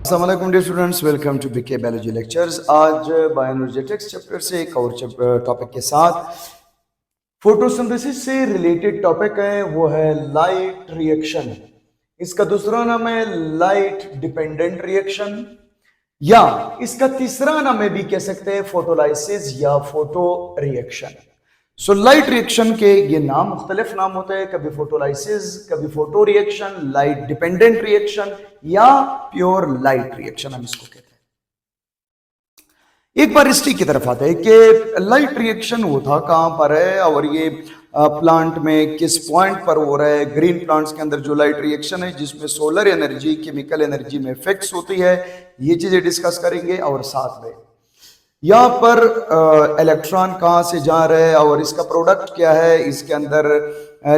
अस्सलाम वालेकुम dear students, welcome to BK biology lectures. आज बायोएनर्जेटिक्स चैप्टर से एक और टॉपिक के साथ फोटोसिंथेसिस से रिलेटेड टॉपिक है, वो है लाइट रिएक्शन। इसका दूसरा नाम है लाइट डिपेंडेंट रिएक्शन, या इसका तीसरा नाम है भी कह सकते हैं फोटोलाइसिस या फोटो रिएक्शन। सो लाइट रिएक्शन के ये नाम मुख्तलिफ नाम होते हैं, कभी फोटोलाइसिस, कभी photo reaction, light dependent reaction या प्योर लाइट रिएक्शन हम इसको कहते हैं। एक बार हिस्ट्री की तरफ आते हैं कि लाइट रिएक्शन होता कहां पर है और ये प्लांट में किस पॉइंट पर हो रहा है। ग्रीन प्लांट्स के अंदर जो लाइट रिएक्शन है जिसमें सोलर एनर्जी केमिकल एनर्जी में फिक्स होती है, ये चीजें डिस्कस करेंगे। और साथ में यहाँ पर इलेक्ट्रॉन कहाँ से जा रहे हैं और इसका प्रोडक्ट क्या है, इसके अंदर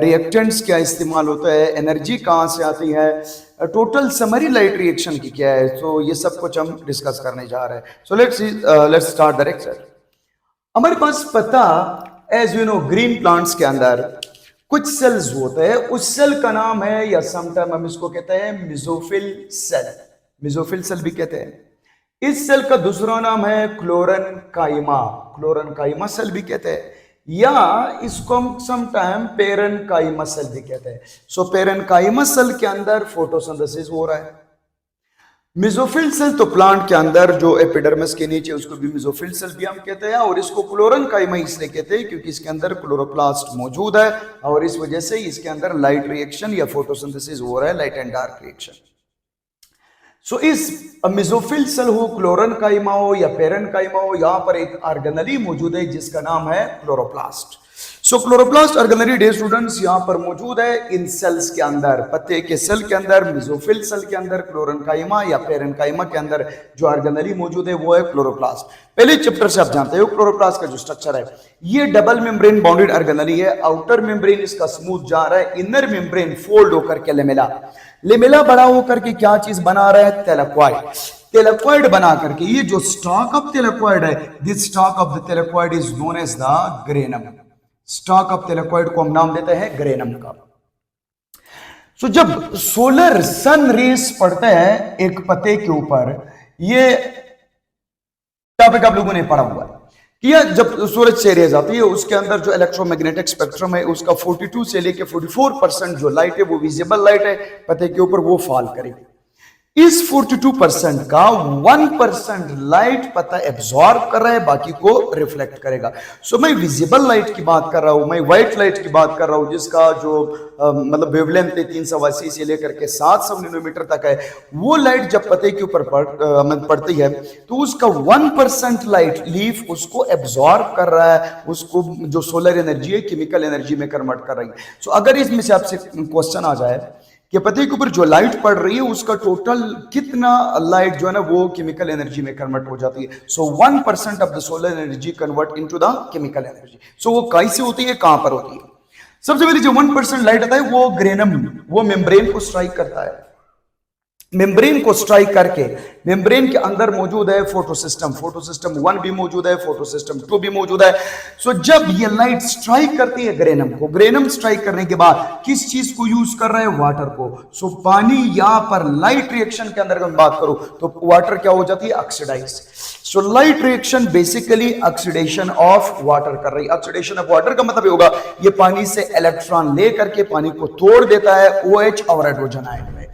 रिएक्टेंट्स क्या इस्तेमाल होता है, एनर्जी कहाँ से आती है, टोटल समरी लाइट रिएक्शन की क्या है। तो ये सब कुछ हम डिस्कस करने जा रहे हैं। So let's start the lecture. हमारे पास पता as you know green plants के अंदर कुछ सेल्स होते हैं, उस सेल का नाम है या समटाइम हम इसको कहते हैं मेसोफिल सेल। मेसोफिल सेल भी कहते हैं। इस सेल का दूसरा नाम है क्लोरेनकाइमा। क्लोरेनकाइमा सेल भी कहते हैं, या इसको हम समटाइम पेरेनकाइमा सेल भी कहते हैं। सो पेरेनकाइमा सेल के अंदर फोटोसिंथेसिस हो रहा है। मेसोफिल सेल तो प्लांट के अंदर जो एपिडर्मिस के नीचे उसको भी मेसोफिल सेल भी हम कहते हैं, और इसको क्लोरेनकाइमा इसलिए कहते हैं क्योंकि इसके अंदर क्लोरोप्लास्ट मौजूद है और इस वजह से इसके अंदर लाइट रिएक्शन या फोटोसिंथेसिस हो रहा है, लाइट एंड डार्क रिएक्शन। सो इस मेसोफिल सेल हो, क्लोरेनकाइमा हो या पेरेनकाइमा हो, यहां पर एक ऑर्गेनेली मौजूद है जिसका नाम है क्लोरोप्लास्ट। सो क्लोरोप्लास्ट ऑर्गेनेली डे स्टूडेंट्स यहां पर मौजूद है इन सेल्स के अंदर, पत्ते के सेल के अंदर, मेसोफिल सेल के अंदर, क्लोरेनकाइमा या पेरेनकाइमा के अंदर जो ऑर्गेनेली मौजूद है वो है क्लोरोप्लास्ट। पहले चैप्टर से आप जानते हो क्लोरोप्लास्ट का जो स्ट्रक्चर है, ये डबल मेम्ब्रेन बाउंडेड ऑर्गेनेली है। आउटर मेम्ब्रेन इसका स्मूथ जा रहा है, इनर मेम्ब्रेन फोल्ड होकर के लेमेला, लेमेला बड़ा होकर के क्या चीज बना रहा है, थैलेक्वाइड। थैलेक्वाइड बना करके ये जो स्टॉक ऑफ थैलेक्वाइड है, this stock of the thylakoid is known as the granum. Stock of thylakoid को हम नाम देते हैं ग्रेनम का। सो जब सोलर सन रेस पड़ते हैं एक पत्ते के ऊपर, ये टॉपिक आप लोगों ने पढ़ा हुआ है कि जब सूरज से रेज आती है उसके अंदर जो इलेक्ट्रोमैग्नेटिक स्पेक्ट्रम है उसका 42 से लेके 44% जो लाइट है वो विजिबल लाइट है पत्ते के ऊपर, वो फॉल करेगी। इस 42% का 1% लाइट पता एब्जॉर्ब कर रहा है, बाकी को रिफ्लेक्ट करेगा। सो मैं विजिबल लाइट की बात कर रहा हूं, मैं व्हाइट लाइट की बात कर रहा हूं जिसका जो मतलब वेवलेंथ है 380 से लेकर के 700 नैनोमीटर तक है। वो लाइट जब पत्ते के ऊपर पड़ती है तो उसका 1% लाइट लीफ उसको एब्जॉर्ब कर रहा है, उसको जो सोलर एनर्जी है केमिकल एनर्जी में कन्वर्ट कर रही है। सो अगर इसमें से आपसे क्वेश्चन आ जाए कि पत्ते के ऊपर जो लाइट पड़ रही है उसका टोटल कितना लाइट जो है ना वो केमिकल एनर्जी में कन्वर्ट हो जाती है। So 1% of the solar energy convert into the chemical energy. So वो कैसे होती है, कहां पर होती है? सबसे पहले जो 1% लाइट आता है वो ग्रेनम, वो मेम्ब्रेन को स्ट्राइक करता है। मेम्ब्रेन को स्ट्राइक करके मेम्ब्रेन के अंदर मौजूद है फोटोसिस्टम। फोटोसिस्टम 1 भी मौजूद है, फोटोसिस्टम 2 भी मौजूद है। सो जब ये लाइट स्ट्राइक करती है ग्रेनम को, ग्रेनम स्ट्राइक करने के बाद किस चीज को यूज कर रहा है, वाटर को। सो पानी यहां पर लाइट रिएक्शन के अंदर बात करूं तो वाटर क्या हो जाती है, oxidize. So light reaction basically oxidation of water कर रही है। ऑक्सीडेशन ऑफ वाटर का मतलब ये होगा ये पानी से इलेक्ट्रॉन लेकर के पानी को तोड़ देता है OH और हाइड्रोजन आयन में।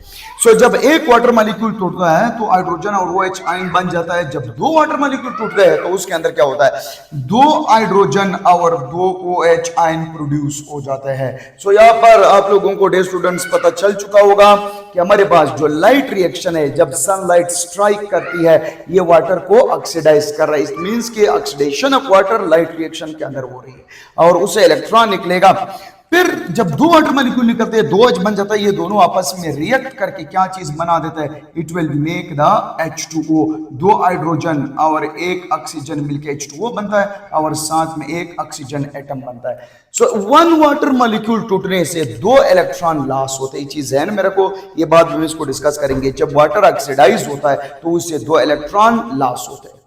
सो जब एक वाटर मॉलिक्यूल टूटता है तो हाइड्रोजन और OH आयन बन जाता है। जब 2 वाटर मॉलिक्यूल टूटते हैं तो उसके अंदर क्या होता है, 2 हाइड्रोजन और 2 OH आयन प्रोड्यूस हो जाते हैं। सो यहाँ पर आप लोगों को डे स्टूडेंट्स पता चल चुका होगा कि हमारे पास जो लाइट रिएक्शन है जब सनलाइट स्ट्राइक करती है ये वाटर को ऑक्सीडाइज कर रहा है। इट मींस कि oxidation of water light reaction के अंदर हो रही है और उसे इलेक्ट्रॉन निकलेगा। फिर जब 2 वाटर मॉलिक्यूल निकलते हैं 2H बन जाता है, ये दोनों आपस में रिएक्ट करके क्या चीज बना देता है, it will make the H2O। 2 hydrogen और 1 ऑक्सीजन मिलकर H2O बनता है और साथ में 1 ऑक्सीजन एटम बनता है। सो 1 वाटर मॉलिक्यूल टूटने से 2 इलेक्ट्रॉन लॉस होते हैं। चीज है ना मेरे को, ये बात हम इसको डिस्कस करेंगे। जब वाटर ऑक्सीडाइज होता है तो उससे 2 इलेक्ट्रॉन लॉस होते हैं।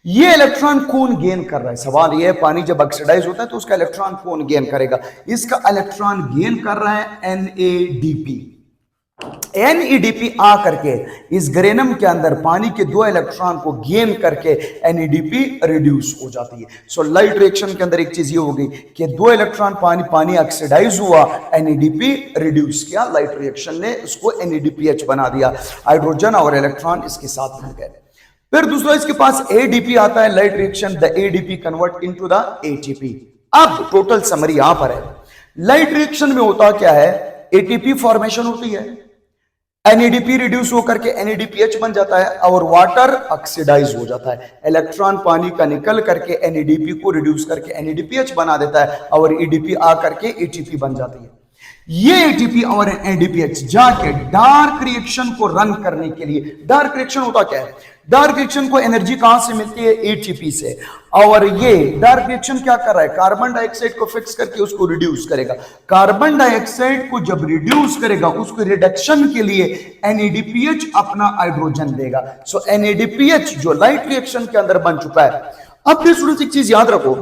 ये इलेक्ट्रॉन कौन गेन कर रहा है, सवाल ये है। पानी जब ऑक्सीडाइज होता है तो उसका इलेक्ट्रॉन कौन गेन करेगा, इसका इलेक्ट्रॉन गेन कर रहा है NADP। NADP आ करके इस ग्रेनम के अंदर पानी के 2 इलेक्ट्रॉन को गेन करके NADP रिड्यूस हो जाती है। सो लाइट रिएक्शन के अंदर एक चीज ये हो गई कि 2 इलेक्ट्रॉन पानी ऑक्सीडाइज हुआ, NADP रिड्यूस किया, लाइट रिएक्शन ने उसको NADPH बना दिया, हाइड्रोजन और इलेक्ट्रॉन इसके साथ मिल गए। फिर दूसरा इसके पास ADP आता है, light reaction, the ADP convert into the ATP। अब टोटल समरी यहां पर है, लाइट रिएक्शन में होता क्या है, ATP फॉर्मेशन होती है, NADP रिड्यूस होकर के NADPH बन जाता है और वाटर ऑक्सीडाइज हो जाता है, इलेक्ट्रॉन पानी का निकल करके NADP को रिड्यूस करके NADPH बना देता है और ADP आ करके ATP बन जाती है। ये ATP और NADPH जाके डार्क रिएक्शन को रन करने के लिए, डार्क रिएक्शन होता क्या है, डार्क रिएक्शन को एनर्जी कहां से मिलती है, ATP से, और ये डार्क रिएक्शन क्या कर रहा है, कार्बन डाइऑक्साइड को फिक्स करके उसको रिड्यूस करेगा, कार्बन डाइऑक्साइड को जब रिड्यूस करेगा उसको रिडक्शन के लिए NADPH अपना हाइड्रोजन देगा। सो NADPH जो लाइट रिएक्शन के अंदर बन चुका है। अब स्टूडेंट्स एक चीज याद रखो,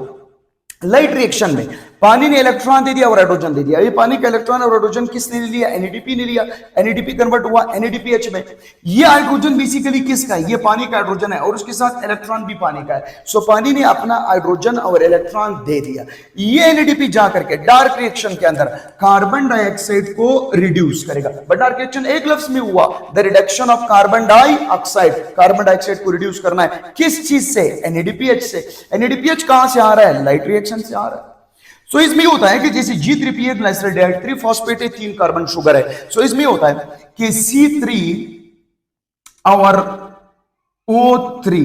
लाइट रिएक्शन में पानी ने इलेक्ट्रॉन दे दिया और हाइड्रोजन दे दिया, ये पानी का इलेक्ट्रॉन और हाइड्रोजन किसने लिया, NADP ने लिया, NADP कन्वर्ट हुआ NADPH में। ये हाइड्रोजन बेसिकली किसका है, ये पानी का हाइड्रोजन है और उसके साथ इलेक्ट्रॉन भी पानी का है। सो पानी ने अपना हाइड्रोजन और इलेक्ट्रॉन दे दिया, ये NADP जाकर के डार्क रिएक्शन के अंदर कार्बन डाइऑक्साइड को रिड्यूस करेगा। बट डार्क रिएक्शन एक लफ्ज में हुआ, the reduction of carbon dioxide, carbon dioxide को रिड्यूस करना है किस चीज से, NADPH से। NADPH कहां से आ रहा है, लाइट रिएक्शन से आ रहा है। सो इसमें होता है कि जैसे G3PA ग्लाइसरॉल्डिहाइड 3 फॉस्फेट है, 3 कार्बन शुगर है। सो इसमें होता है कि C3 और O3,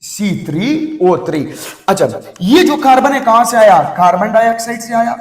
C3O3। अच्छा, ये जो कार्बन है कहां से आया, कार्बन डाइऑक्साइड से आया।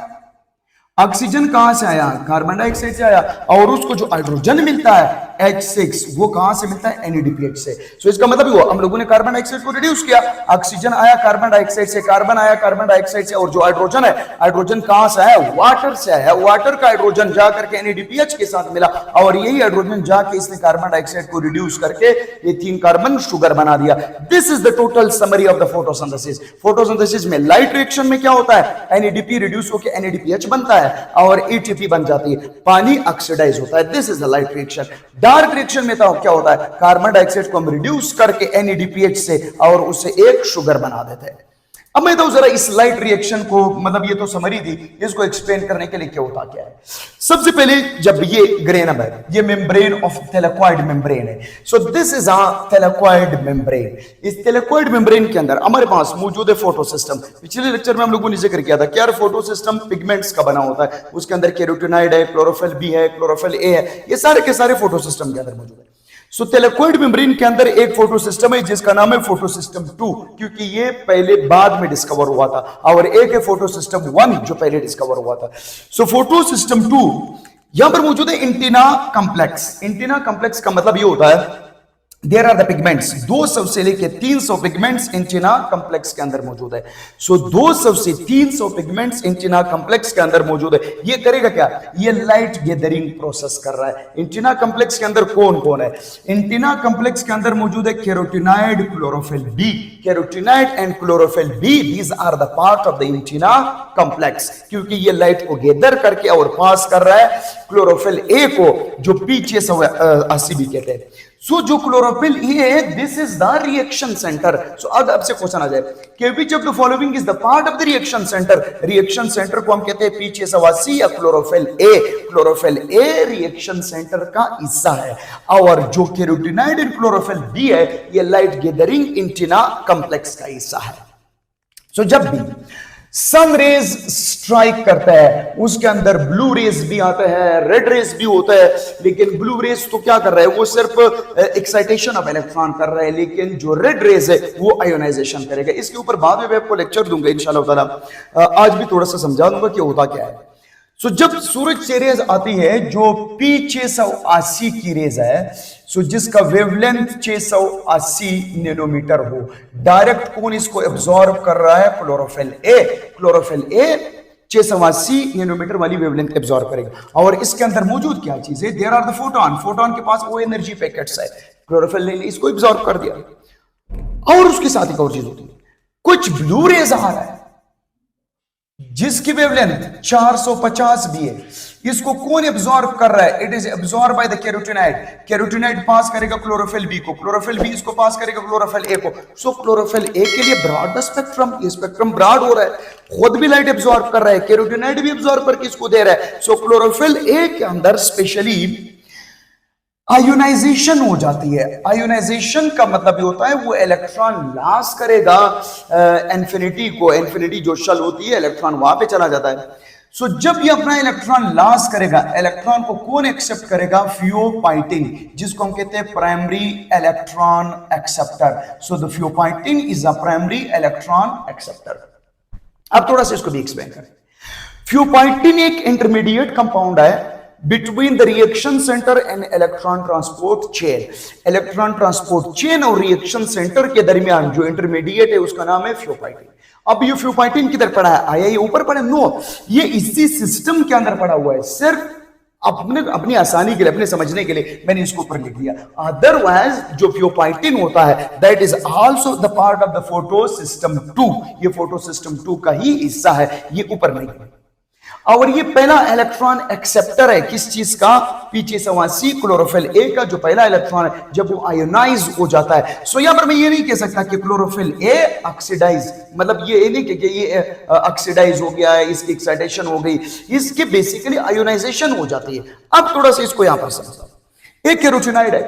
ऑक्सीजन कहां से आया, कार्बन डाइऑक्साइड से आया, और उसको जो हाइड्रोजन मिलता है H6 वो कहां से मिलता है, NADPH से। सो इसका मतलब हुआ हम लोगों ने कार्बन डाइऑक्साइड को रिड्यूस किया, ऑक्सीजन आया कार्बन डाइऑक्साइड से, कार्बन आया कार्बन डाइऑक्साइड से, और जो हाइड्रोजन है, हाइड्रोजन कहां से आया, वाटर से आया। वाटर का हाइड्रोजन जाकर के NADPH के साथ मिला और यही हाइड्रोजन जाके इसने कार्बन डाइऑक्साइड को रिड्यूस करके ये 3 कार्बन शुगर बना दिया। This is the total summary of the photosynthesis. Photosynthesis में लाइट रिएक्शन में क्या होता है, NADP रिड्यूस होकर NADPH बनता है और ATP बन जाती है, पानी ऑक्सीडाइज होता है। This is the light reaction. Dark reaction में तो क्या होता है, कार्बन डाइऑक्साइड को हम रिड्यूस करके NADPH से और उसे एक शुगर बना देते हैं। अब मैं तो जरा इस लाइट रिएक्शन को, मतलब ये तो समरी थी, इसको एक्सप्लेन करने के लिए क्या होता क्या है। सबसे पहले जब ये ग्रेनम है, ये मेम्ब्रेन ऑफ थैलेकॉइड मेम्ब्रेन है। So this is a thylakoid membrane. इस थैलेकॉइड मेम्ब्रेन के अंदर हमारे पास मौजूद है फोटो सिस्टम। पिछले लेक्चर में हम लोगों ने जिक्र किया था कि यार फोटो सिस्टम पिगमेंट्स का बना होता है, उसके अंदर कैरोटीनॉइड है, क्लोरोफिल बी है, क्लोरोफिल ए है, ये सारे के सारे फोटो सिस्टम के अंदर मौजूद है। सो थैलेकॉइड मेम्ब्रेन के अंदर एक फोटो सिस्टम है जिसका नाम है फोटो सिस्टम 2, क्योंकि ये पहले बाद में डिस्कवर हुआ था, और एक है फोटो सिस्टम 1 जो पहले डिस्कवर हुआ था। सो फोटो सिस्टम 2 यहां पर मौजूद है एंटीना कॉम्प्लेक्स। एंटीना कॉम्प्लेक्स का मतलब ये होता है देयर आर द पिगमेंट्स, 200 से लेके 300 पिगमेंट्स एंटीना कॉम्प्लेक्स के अंदर मौजूद है। सो 200 से 300 पिगमेंट्स एंटीना कॉम्प्लेक्स के अंदर मौजूद है। ये करेगा क्या, ये लाइट गैदरिंग प्रोसेस कर रहा है। एंटीना कॉम्प्लेक्स के अंदर कौन कौन है, एंटीना कॉम्प्लेक्स के अंदर मौजूद है carotenoid, chlorophyll B. Carotenoid and chlorophyll B, these are the part of the antenna complex, क्योंकि ये लाइट को गैदर करके और पास कर रहा है क्लोरोफिल ए को, जो पीछे से भी कहते हैं। सो जो क्लोरोफिल ए है, this is the reaction centre. So अब आपसे क्वेश्चन आ जाए कि which of the following is the part of the reaction centre. Reaction centre को हम कहते हैं पीछे सवासी या chlorophyll A. Chlorophyll A reaction centre का हिस्सा है, और जो कैरोटीनॉइड एंड क्लोरोफिल बी है, ये लाइट गैदरिंग एंटीना कॉम्प्लेक्स का हिस्सा है। सो जब भी सन रेज स्ट्राइक करता है, उसके अंदर ब्लू रेज भी आता है, रेड रेज भी होता है, लेकिन ब्लू रेज तो क्या कर रहा है, वो सिर्फ एक्साइटेशन ऑफ इलेक्ट्रॉन कर रहा है, लेकिन जो रेड रेज है वो आयोनाइजेशन करेगा। इसके ऊपर बाद में मैं आपको लेक्चर दूंगा इंशाल्लाह ताला, आज भी थोड़ा सा समझा दूंगा कि होता क्या है। सो जब सूरज से रेज आती है जो P680 की रेज है, सो जिसका वेवलेंथ 680 नैनोमीटर हो, डायरेक्ट कौन इसको एब्जॉर्ब कर रहा है, chlorophyll A. Chlorophyll A 680 nanometer वाली वेवलेंथ एब्जॉर्ब करेगा, और इसके अंदर मौजूद क्या चीज है, there are the photon. Photon के पास वो एनर्जी पैकेट्स है, क्लोरोफिल ने इसको एब्जॉर्ब कर दिया। और उसके साथ एक और चीज होती है, कुछ ब्लू रेज आ रहा है जिसकी वेवलेंथ 450 भी है। इसको कौन एब्जॉर्ब कर रहा है? It is absorb by the carotenoid. Carotenoid pass करेगा क्लोरोफिल बी को, क्लोरोफिल बी इसको पास करेगा क्लोरोफिल ए को। सो क्लोरोफिल ए के लिए ब्रॉड स्पेक्ट्रम, ये स्पेक्ट्रम ब्रॉड हो रहा है, खुद भी लाइट एब्जॉर्ब कर रहा है, कैरोटीनॉइड भी एब्जॉर्ब करके इसको दे रहा है। सो क्लोरोफिल ए के अंदर स्पेशली आयोनाइजेशन हो जाती है। आयोनाइजेशन का मतलब ये होता है वो इलेक्ट्रॉन लॉस करेगा इन्फिनिटी को, इन्फिनिटी जो शेल होती है इलेक्ट्रॉन वहां पे चला जाता है। सो जब ये अपना इलेक्ट्रॉन लॉस करेगा, इलेक्ट्रॉन को कौन एक्सेप्ट करेगा? फियोपाइटिन, जिसको हम कहते हैं primary electron acceptor. So the pheophytin is a primary electron acceptor. अब थोड़ा सा इसको भी एक्सप्लेन करें। फियोपाइटिन एक इंटरमीडिएट कंपाउंड है between the reaction centre and electron transport chain. Electron transport chain और रिएक्शन सेंटर के दरमियान जो इंटरमीडिएट है उसका नाम है फियोपाइटिन। अब ये फियोपाइटिन किधर पड़ा है? आया ये ऊपर पड़ा? नो, ये इसी सिस्टम के अंदर पड़ा हुआ है। सिर्फ अपनी आसानी के लिए, अपने समझने के लिए मैंने इसको ऊपर लिख दिया। अदरवाइज जो फियोपाइटिन होता है that is also the part of the photo system 2। ये फोटो सिस्टम 2 का ही हिस्सा है, ये ऊपर नहीं है। और ये पहला इलेक्ट्रॉन एक्सेप्टर है किस चीज का? P680 क्लोरोफिल ए का जो पहला इलेक्ट्रॉन है जब वो आयोनाइज हो जाता है। सो यहां पर मैं ये नहीं कह सकता कि क्लोरोफिल ए ऑक्सीडाइज, मतलब ये नहीं कि ये ऑक्सीडाइज हो गया है, इसकी एक्साइटेशन हो गई, इसकी बेसिकली आयोनाइजेशन हो जाती है। अब थोड़ा सा इसको यहां पर समझो। एक कैरोटीनॉइड है,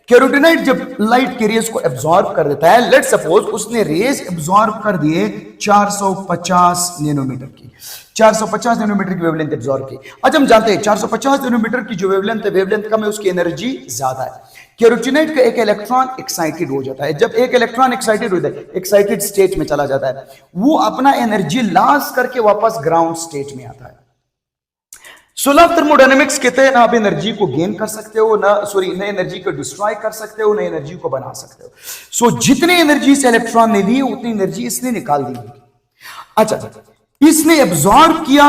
कैरोटीनॉइड जब लाइट के रेज को एब्जॉर्ब कर देता है, लेट सपोज उसने रेज एब्जॉर्ब कर दिए 450 नैनोमीटर की, 450 नैनोमीटर की वेवलेंथ एब्जॉर्ब की। आज हम जानते हैं 450 नैनोमीटर की जो वेवलेंथ है, वेवलेंथ कम है, उसकी एनर्जी ज्यादा है। कैरोटीनॉइड का एक इलेक्ट्रॉन एक्साइटेड हो जाता है। जब एक इलेक्ट्रॉन एक्साइटेड हो जाता है, एक्साइटेड स्टेट में चला जाता है, वो अपना एनर्जी लॉस करके वापस ग्राउंड स्टेट में आता है। सोलर थर्मोडायनेमिक्स कहते हैं ना आप एनर्जी को गेन कर सकते हो ना, सॉरी, नई एनर्जी को डिस्ट्रॉय कर सकते हो, नई एनर्जी को बना सकते हो। सो जितने एनर्जी से इलेक्ट्रॉन ने ली उतनी एनर्जी इसने निकाल दी। अच्छा, इसने एब्जॉर्ब किया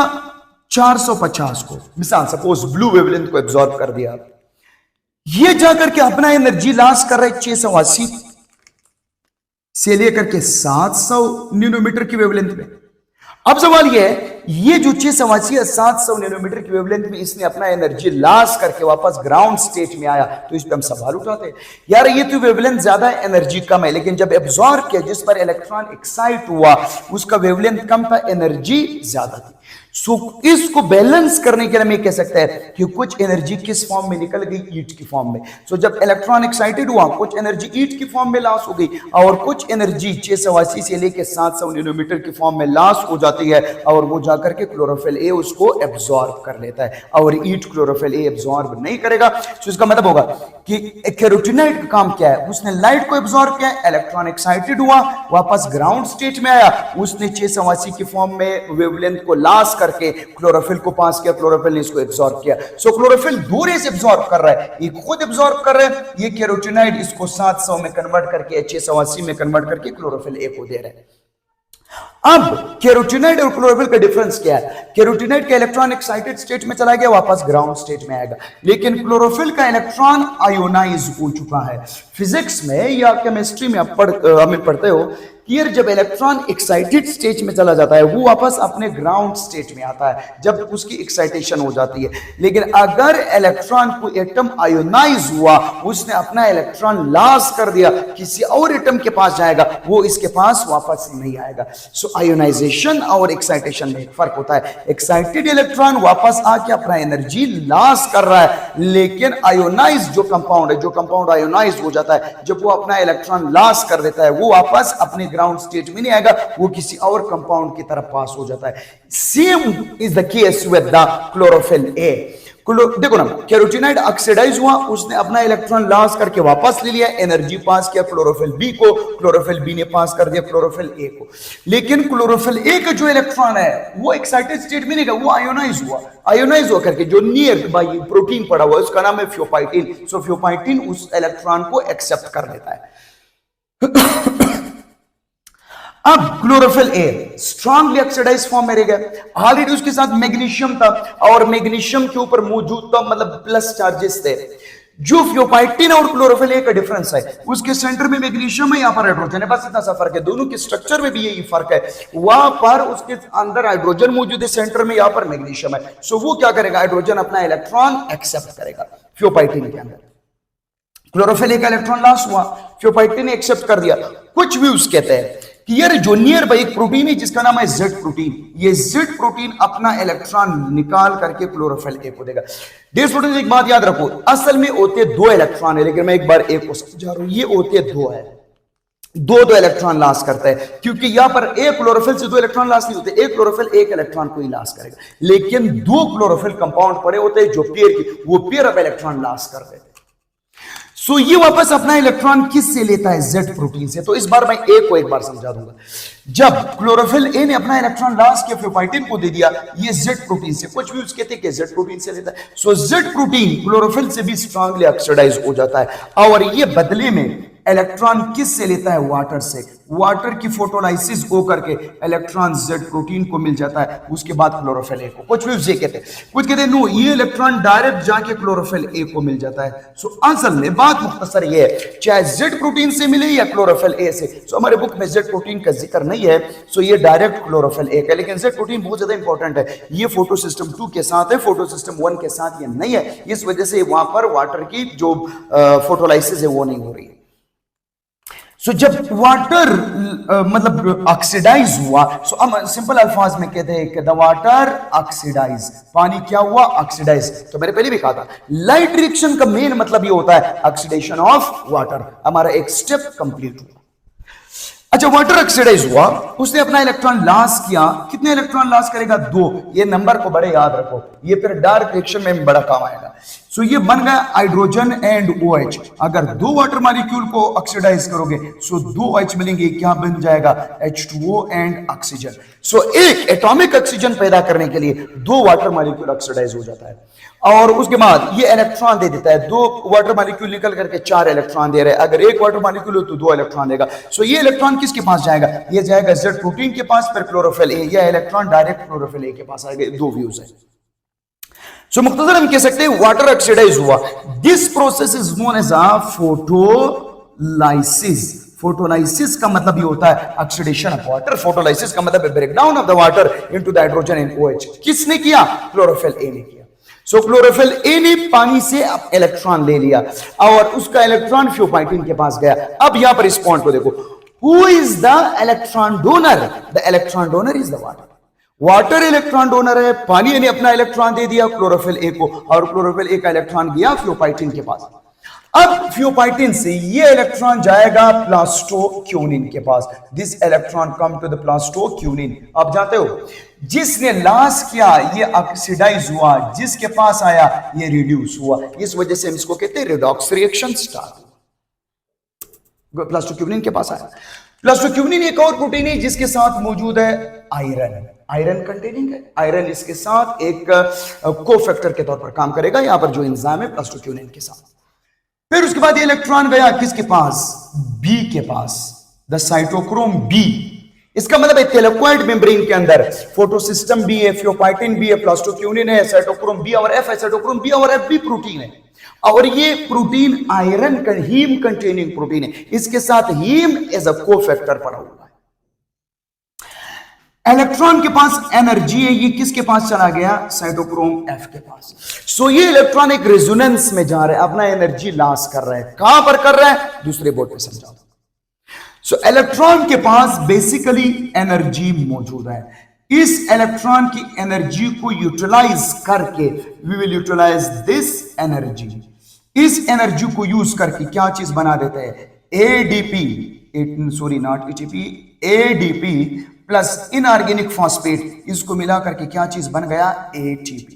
450 को, मिसाल सपोज ब्लू वेवलेंथ को एब्जॉर्ब कर दिया, ये जाकर के अपना एनर्जी लॉस कर रहा है 680 से लेकर के 700 नैनोमीटर की वेवलेंथ में। अब सवाल यह है, ये जो 680 या 700 नैनोमीटर की वेवलेंथ में इसने अपना एनर्जी लॉस करके वापस ग्राउंड स्टेट में आया, तो इस पे हम सवाल उठाते हैं, यार ये तो वेवलेंथ ज्यादा है, एनर्जी कम है, लेकिन जब एब्जॉर्ब किया, जिस पर इलेक्ट्रॉन एक्साइट हुआ, उसका वेवलेंथ कम था, एनर्जी ज्यादा थी। सो इसको बैलेंस करने के लिए मैं कह सकता है कि कुछ एनर्जी किस फॉर्म में निकल गई? ईट की फॉर्म में। सो जब इलेक्ट्रॉन एक्साइटेड हुआ, कुछ एनर्जी ईट की फॉर्म में लॉस हो गई और कुछ एनर्जी 680 से लेकर 700 नैनोमीटर की फॉर्म में लॉस हो जाती है और वो जाकर के क्लोरोफिल ए उसको एब्जॉर्ब कर लेता है और ईट क्लोरोफिल ए एब्जॉर्ब नहीं करेगा। सो इसका मतलब होगा कि कैरोटीनॉइड का काम क्या है? उसने लाइट को एब्जॉर्ब किया, इलेक्ट्रॉन एक्साइटेड हुआ, वापस ग्राउंड स्टेट में आया, उसने 680 की फॉर्म में वेवलेंथ को लॉस करके क्लोरोफिल को पास किया, क्लोरोफिल ने इसको एब्जॉर्ब किया। सो क्लोरोफिल दूर से एब्जॉर्ब कर रहा है, ये खुद एब्जॉर्ब कर रहा है, ये कैरोटीनॉइड इसको 700 में कन्वर्ट करके 680 में कन्वर्ट करके क्लोरोफिल ए को दे रहा है। अब कैरोटीनॉइड और क्लोरोफिल का डिफरेंस क्या है? कैरोटीनॉइड का इलेक्ट्रॉन एक्साइटेड स्टेट में चला गया, वापस ग्राउंड स्टेट में आएगा, लेकिन क्लोरोफिल का इलेक्ट्रॉन आयोनाइज हो चुका है। फिजिक्स में या केमिस्ट्री में आप हमें पढ़ते हो कि यार जब इलेक्ट्रॉन एक्साइटेड स्टेट में चला जाता है, वो वापस अपने ग्राउंड स्टेट में आता है जब उसकी एक्साइटेशन हो जाती है। लेकिन अगर इलेक्ट्रॉन को एटम आयोनाइज हुआ, उसने अपना इलेक्ट्रॉन लॉस कर दिया, किसी और एटम के पास जाएगा, वो इसके पास वापस नहीं आएगा। सो आयोनाइजेशन और एक्साइटेशन में फर्क होता है। एक्साइटेड इलेक्ट्रॉन वापस आके अपना एनर्जी लॉस कर रहा है, लेकिन आयोनाइज जो कंपाउंड है, जो कंपाउंड आयोनाइज हो जाता है, जब वो अपना इलेक्ट्रॉन लॉस कर देता है, वो वापस अपने ग्राउंड स्टेट में नहीं आएगा, वो किसी और कंपाउंड की तरफ पास हो जाता है। Same is the case with the chlorophyll A. देखो ना, कैरोटीनॉइड ऑक्सीडाइज हुआ, उसने अपना इलेक्ट्रॉन लॉस करके वापस ले लिया, एनर्जी पास किया क्लोरोफिल बी को, क्लोरोफिल बी ने पास कर दिया क्लोरोफिल ए को। लेकिन क्लोरोफिल ए का जो इलेक्ट्रॉन है वो एक्साइटेड स्टेट में नहीं गया, वो आयोनाइज हुआ। आयोनाइज होकर के जो नियर बाई प्रोटीन पड़ा हुआ है उसका नाम है फियोपाइटिन। सो फियोपाइटिन उस इलेक्ट्रॉन को एक्सेप्ट कर लेता है। अब chlorophyll A strongly oxidise form में रह गया। ऑलरेडी उसके साथ मैग्नीशियम था और मैग्नीशियम के ऊपर मौजूद था, मतलब प्लस चार्जेस थे। जो फ्लोपाइटिन और क्लोरोफिल ए का डिफरेंस है, उसके सेंटर में मैग्नीशियम है, यहाँ पर हाइड्रोजन है, बस इतना सा फर्क है। दोनों के स्ट्रक्चर में भी यही फर्क है, वहां पर उसके अंदर हाइड्रोजन मौजूद है सेंटर में, यहाँ पर मैग्नीशियम है। सो वो क्या करेगा, हाइड्रोजन अपना इलेक्ट्रॉन एक्सेप्ट करेगा फ्लोपाइटिन के अंदर। क्लोरोफिल का इलेक्ट्रॉन लॉस हुआ, फ्लोपाइटिन ने एक्सेप्ट कर दिया। कुछ व्यूज कहते हैं कि यार जो नियर बाई एक प्रोटीन है जिसका नाम है जेड प्रोटीन, ये जेड प्रोटीन अपना इलेक्ट्रॉन निकाल करके क्लोरोफिल ए को देगा। डियर स्टूडेंट्स, एक बात याद रखो, असल में होते दो इलेक्ट्रॉन है, लेकिन मैं एक बार एक को समझा रहा हूं, ये होते दो है, दो इलेक्ट्रॉन लॉस करता है, क्योंकि यहां पर एक क्लोरोफिल से दो इलेक्ट्रॉन लॉस नहीं होते, एक क्लोरोफिल एक इलेक्ट्रॉन को ही लॉस करेगा, लेकिन दो क्लोरोफिल कंपाउंड पड़े होते हैं जो पेयर की, वो पेयर ऑफ इलेक्ट्रॉन लॉस कर देते हैं। सो ये वापस अपना इलेक्ट्रॉन किस से लेता है, जेड प्रोटीन से। तो इस बार मैं ए को एक बार समझा दूंगा। जब क्लोरोफिल ए ने अपना इलेक्ट्रॉन लॉस किया, फ्लोपाइटिन को दे दिया, ये जेड प्रोटीन से, कुछ भी उसके थे कि जेड प्रोटीन से लेता है। सो जेड प्रोटीन क्लोरोफिल से भी स्ट्रांगली ऑक्सीडाइज हो जाता है, और ये बदले में इलेक्ट्रॉन किस से लेता है, वाटर से। वाटर की फोटोलाइसिस हो करके इलेक्ट्रॉन जेड प्रोटीन को मिल जाता है, उसके बाद क्लोरोफिल ए को। कुछ भी ये कहते हैं, कुछ कहते हैं नो, ये इलेक्ट्रॉन डायरेक्ट जाके क्लोरोफिल ए को मिल जाता है। सो असल में बात मुख्तसर ये है, चाहे जेड प्रोटीन से मिले या क्लोरोफिल ए से। सो हमारे बुक में जेड प्रोटीन का जिक्र नहीं है, सो ये डायरेक्ट क्लोरोफिल ए का। लेकिन जेड प्रोटीन बहुत ज्यादा इंपॉर्टेंट है, ये फोटो सिस्टम 2 के साथ है, फोटो सिस्टम 1 के साथ ये नहीं है, इस वजह से वहां पर वाटर की जो फोटोलाइसिस है वो नहीं हो रही है। सो जब वाटर मतलब ऑक्सीडाइज हुआ, सो हम सिंपल अल्फाज में कहते हैं कि द वाटर ऑक्सीडाइज, पानी क्या हुआ, ऑक्सीडाइज। तो मैंने पहले भी कहा था, लाइट रिएक्शन का मेन मतलब ये होता है ऑक्सीडेशन ऑफ वाटर। हमारा एक स्टेप कंप्लीट हुआ। अच्छा, वाटर ऑक्सीडाइज हुआ, उसने अपना इलेक्ट्रॉन लॉस किया। कितने इलेक्ट्रॉन लॉस करेगा, 2। ये नंबर को बड़े याद रखो, ये फिर डार्क रिएक्शन में बड़ा काम आएगा। सो ये बन गया हाइड्रोजन एंड OH। अगर 2 वाटर मॉलिक्यूल को ऑक्सीडाइज करोगे, सो 2 OH मिलेंगे, क्या बन जाएगा, H2O एंड ऑक्सीजन। सो एक एटॉमिक ऑक्सीजन पैदा करने के लिए 2 वाटर मॉलिक्यूल ऑक्सीडाइज हो जाता है, और उसके बाद ये इलेक्ट्रॉन दे देता है। 2 वाटर मॉलिक्यूल निकल करके 4 इलेक्ट्रॉन दे रहे हैं। अगर एक वाटर मॉलिक्यूल हो तो 2 इलेक्ट्रॉन देगा। सो ये इलेक्ट्रॉन किसके पास जाएगा, ये जाएगा जेड प्रोटीन के पास, फिर क्लोरोफिल ए, या इलेक्ट्रॉन डायरेक्ट क्लोरोफिल ए के पास आएगा। 2 व्यूज है। सो मुख्तसर हम कह सकते हैं वाटर ऑक्सीडाइज हुआ। This process is known as a photolysis. Photolysis का मतलब ये होता है ऑक्सीडेशन ऑफ वाटर। फोटोलाइसिस का मतलब है breakdown of the water into the hydrogen and OH। किसने किया, क्लोरोफिल ए ने किया। सो क्लोरोफिल ए ने पानी से इलेक्ट्रॉन ले लिया, और उसका इलेक्ट्रॉन फ्लोपाइटिन के पास गया। अब यहां पर इस पॉइंट को देखो, who is the electron donor, the electron donor is the water. Water electron donor है, पानी ने अपना इलेक्ट्रॉन दे दिया क्लोरोफिल ए को, और क्लोरोफिल ए का इलेक्ट्रॉन गया फ्लोपाइटिन के पास। अब फ्लोपाइटिन से ये इलेक्ट्रॉन जाएगा प्लास्टोक्यूनिन के पास। This electron come to the plastoquinone. आप जानते हो, जिसने लॉस किया ये ऑक्सीडाइज हुआ, जिसके पास आया ये रिड्यूस हुआ। इस वजह से हम इसको कहते हैं रिडॉक्स रिएक्शन स्टार्ट। प्लास्टोक्यूनिन के पास आया। प्लास्टोक्यूनिन एक और प्रोटीन है जिसके साथ मौजूद है आयरन। आयरन कंटेनिंग है, आयरन इसके साथ एक कोफैक्टर के तौर पर काम करेगा, यहां पर जो एंजाइम है प्लास्टोक्यूनिन के साथ। फिर उसके बाद ये इलेक्ट्रॉन गया किसके पास, बी के पास, द साइटोक्रोम बी। इसका मतलब है थैलेकोइड मेम्ब्रेन के अंदर फोटोसिस्टम भी है, फ्लोपाइटिन भी है, प्लास्टोक्यूनिन है, साइटोक्रोम बी और एफ है। साइटोक्रोम बी और एफ भी प्रोटीन है, और ये protein iron heme containing protein है। इसके साथ हीम एज अ कोफैक्टर पड़ा हुआ है। इलेक्ट्रॉन के पास एनर्जी है, ये किसके पास चला गया, साइटोक्रोम एफ के पास। सो ये इलेक्ट्रॉन एक रेजोनेंस में जा रहा है, अपना एनर्जी लॉस कर रहा है। कहां पर कर रहा है, दूसरे बोर्ड पे समझाओ। सो इलेक्ट्रॉन के पास बेसिकली एनर्जी मौजूद है। इस इलेक्ट्रॉन की एनर्जी को यूटिलाइज करके we will utilize this energy. इस एनर्जी को यूज करके क्या चीज बना देते हैं, ADP, not ATP, ADP plus inorganic phosphate, इसको मिला करके क्या चीज बन गया, एटीपी।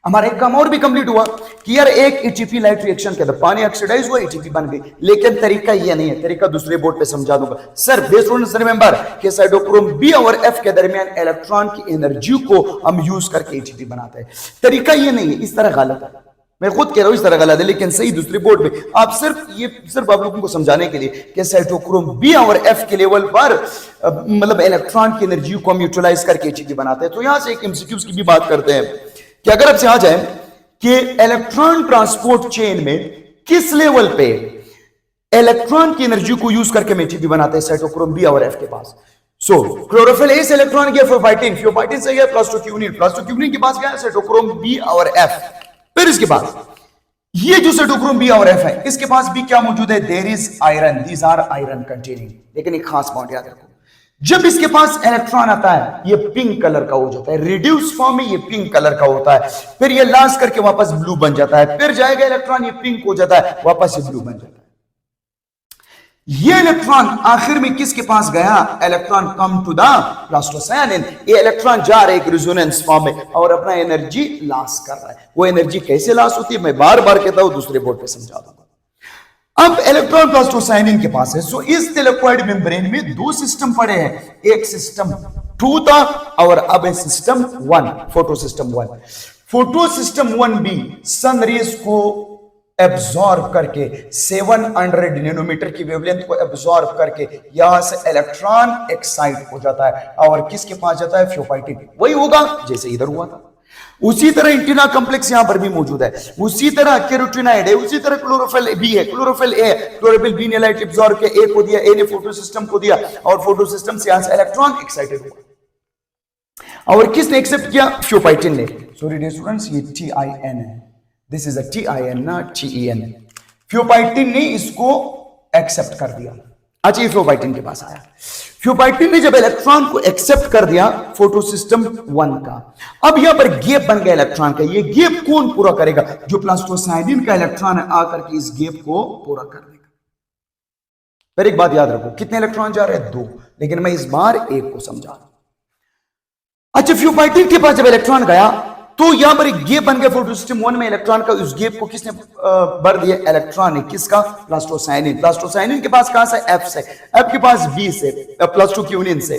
हमारा एक काम और भी कंप्लीट हुआ कि यार एक एटीपी लाइट रिएक्शन के अंदर पानी ऑक्सीडाइज हुआ, एटीपी बन गई। लेकिन तरीका ये नहीं है, तरीका दूसरे बोर्ड पे समझा दूंगा। सर बेस्ड रिमेंबर कि साइटोक्रोम बी और एफ के दरमियान इलेक्ट्रॉन की एनर्जी को हम यूज करके एटीपी बनाते हैं। तरीका ये नहीं है, इस तरह गलत है, मैं खुद कह रहा हूं इस तरह गलत है, लेकिन सही दूसरे बोर्ड में। आप सिर्फ आप लोगों को समझाने के लिए कि साइटोक्रोम बी और एफ के लेवल पर मतलब इलेक्ट्रॉन की एनर्जी को हम यूटिलाइज करके एटीपी बनाते हैं। तो यहां से एक एमसीक्यूज की भी बात करते हैं कि अगर आपसे आ जाए कि इलेक्ट्रॉन ट्रांसपोर्ट चेन में किस लेवल पे? इलेक्ट्रॉन की एनर्जी को यूज करके हम एटीपी बनाते हैं साइटोक्रोम बी और एफ के पास। सो क्लोरोफिल ए से इलेक्ट्रॉन गया फ्लोपाइटिन, फ्लोपाइटिन से गया प्लास्टोक्यूनिन, प्लास्टोक्यूनिन के पास गया साइटोक्रोम बी और एफ। फिर इसके पास ये जो साइटोक्रोम बी और एफ है, इसके पास भी क्या मौजूद है? There is iron, these are iron containing. लेकिन एक खास पॉइंट याद रखो, जब इसके पास इलेक्ट्रॉन आता है ये पिंक कलर का हो जाता है, रिड्यूस फॉर्म में ये पिंक कलर का होता है, फिर ये लास्ट करके वापस ब्लू बन जाता है, फिर जाएगा इलेक्ट्रॉन, ये पिंक हो जाता है, वापस ये ब्लू बन जाता है। ये इलेक्ट्रॉन आखिर में किसके पास गया? Electron come to the plastocyanin. ये इलेक्ट्रॉन जा रहा है एक रेजोनेंस फॉर्म में और अपना एनर्जी लॉस कर रहा है। वो एनर्जी कैसे लॉस होती है मैं बार बार कहता हूं, दूसरे बोर्ड पे समझा दूंगा। अब इलेक्ट्रॉन प्लास्टोसायनिन के पास है। सो इस थैलेक्वाइड मेम्ब्रेन में दो सिस्टम पड़े हैं, एक सिस्टम 2 था और अब है system 1, photo system 1। Photo system 1b sun rays को एब्जॉर्ब करके 700 नैनोमीटर की वेवलेंथ को एब्जॉर्ब करके यहां से इलेक्ट्रॉन एक्साइट हो जाता है और किसके पास जाता है? फ्लोपाइटिन। वही होगा जैसे इधर हुआ था। उसी तरह इंटिना कॉम्प्लेक्स यहां पर भी मौजूद है, उसी तरह कैरोटिनॉइड है, उसी तरह क्लोरोफिल बी है, क्लोरोफिल ए, क्लोरोफिल बी ने लाइट एब्जॉर्ब के ए को दिया, ए ने फोटो सिस्टम को दिया और फोटो सिस्टम से यहां से इलेक्ट्रॉन एक्साइटेड हुआ। और किसने एक्सेप्ट किया? फ्लोपाइटिन ने। सॉरी डियर स्टूडेंट्स, ये TIN है, दिस इज अ TIN ना TEN। फ्लोपाइटिन ने इसको एक्सेप्ट कर दिया। अच्छा, ये फ्लोपाइटिन के पास आया। फ्लोपाइटिन ने जब इलेक्ट्रॉन को एक्सेप्ट कर दिया फोटो सिस्टम 1 का, अब यहां पर गैप बन गया इलेक्ट्रॉन का। ये गैप कौन पूरा करेगा? जो प्लास्टोसायनिन का इलेक्ट्रॉन है आकर के इस गैप को पूरा कर देगा। फिर एक बात याद रखो, कितने इलेक्ट्रॉन जा रहे हैं? 2, लेकिन मैं इस बार एक को समझा रहा हूं। अच्छा, फ्लोपाइटिन के पास जब इलेक्ट्रॉन गया तो यहां पर एक गैप बन गया फोटो सिस्टम 1 में इलेक्ट्रॉन का। उस गैप को किसने भर दिया? इलेक्ट्रॉन ने। किसका? प्लास्टोसायनिन। प्लास्टोसायनिन के पास कहां से? F से। F के पास B से, प्लास्टोक्यूनिन से,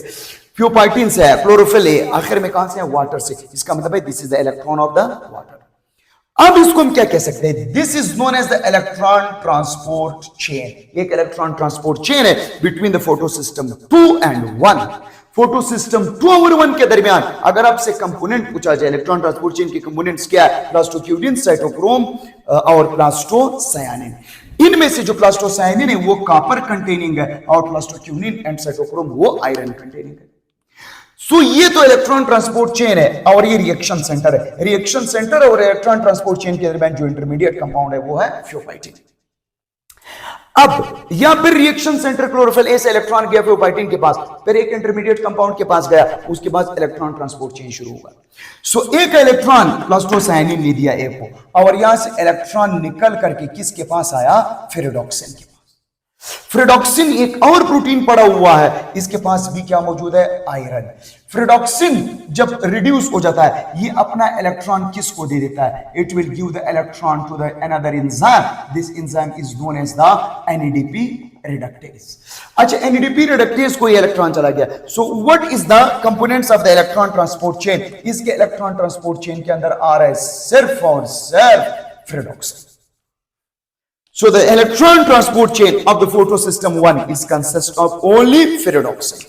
फ्लोपाइटिन से है, क्लोरोफिल ए, आखिर में कहां से है? वाटर से। इसका मतलब है this is the electron of the water. अब इसको हम क्या कह सकते हैं? This is known as the electron transport chain. एक इलेक्ट्रॉन ट्रांसपोर्ट चेन है between the photo system 2 and 1। Photo system 2 और 1 के दरमियान अगर आपसे कंपोनेंट पूछा जाए, इलेक्ट्रॉन ट्रांसपोर्ट चेन के कंपोनेंट्स क्या है? प्लास्टोक्यूनिन, साइटोक्रोम और प्लास्टोसायनिन। इनमें से जो प्लास्टोसायनिन है वो कॉपर कंटेनिंग है और प्लास्टोक्यूनिन एंड साइटोक्रोम वो आयरन कंटेनिंग है। सो ये तो इलेक्ट्रॉन ट्रांसपोर्ट चेन है और ये रिएक्शन सेंटर है। रिएक्शन सेंटर और इलेक्ट्रॉन ट्रांसपोर्ट चेन के दरमियान जो इंटरमीडिएट कंपाउंड है वो है फ्लोपाइटिन। अब यहां पर रिएक्शन सेंटर क्लोरोफिल ए से इलेक्ट्रॉन गया फ्लोपाइटिन के पास, फिर एक इंटरमीडिएट कंपाउंड के पास गया, उसके बाद इलेक्ट्रॉन ट्रांसपोर्ट चेन शुरू हुआ। सो एक इलेक्ट्रॉन प्लास्टोसायनिन ने दिया ए को और यहां से इलेक्ट्रॉन निकल करके किसके पास आया? फेरिडोक्सिन के पास। फ्रिडोक्सिन एक और प्रोटीन पड़ा हुआ है, इसके पास भी क्या मौजूद है? आयरन। फ्रिडोक्सिन जब रिड्यूस हो जाता है ये अपना इलेक्ट्रॉन किसको दे देता है? It will give the electron to the another enzyme. This enzyme is known as the NADP reductase. अच्छा, NADP रिडक्टेज को ये इलेक्ट्रॉन चला गया। So what is the components of the electron transport chain? इसके इलेक्ट्रॉन ट्रांसपोर्ट चेन के अंदर आ रहा है सिर्फ और सिर्फ ferredoxin. So the electron transport chain of the photosystem 1 is consist of only ferredoxin.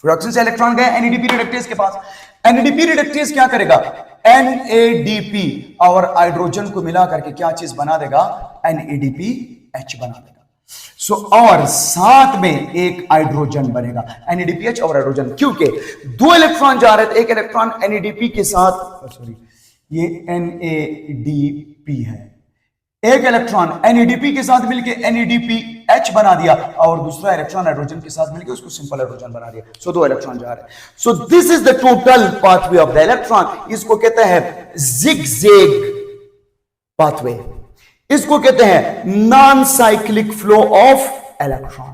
Ferredoxin से इलेक्ट्रॉन गए NADP रिडक्टेज के पास। NADP रिडक्टेज क्या करेगा? NADP और हाइड्रोजन को मिला करके क्या चीज बना देगा? NADPH बना देगा। सो और साथ में एक हाइड्रोजन बनेगा, NADPH और हाइड्रोजन, क्योंकि दो इलेक्ट्रॉन जा रहे थे। एक इलेक्ट्रॉन NADP के साथ, सॉरी ये NADP है, एक इलेक्ट्रॉन NADP के साथ मिलके NADPH बना दिया और दूसरा इलेक्ट्रॉन हाइड्रोजन के साथ मिलके उसको सिंपल हाइड्रोजन बना दिया। सो दो इलेक्ट्रॉन जा रहे हैं। So this is the total pathway of the electron. इसको कहते हैं जिगजैग पाथवे, इसको कहते हैं non cyclic flow of electron.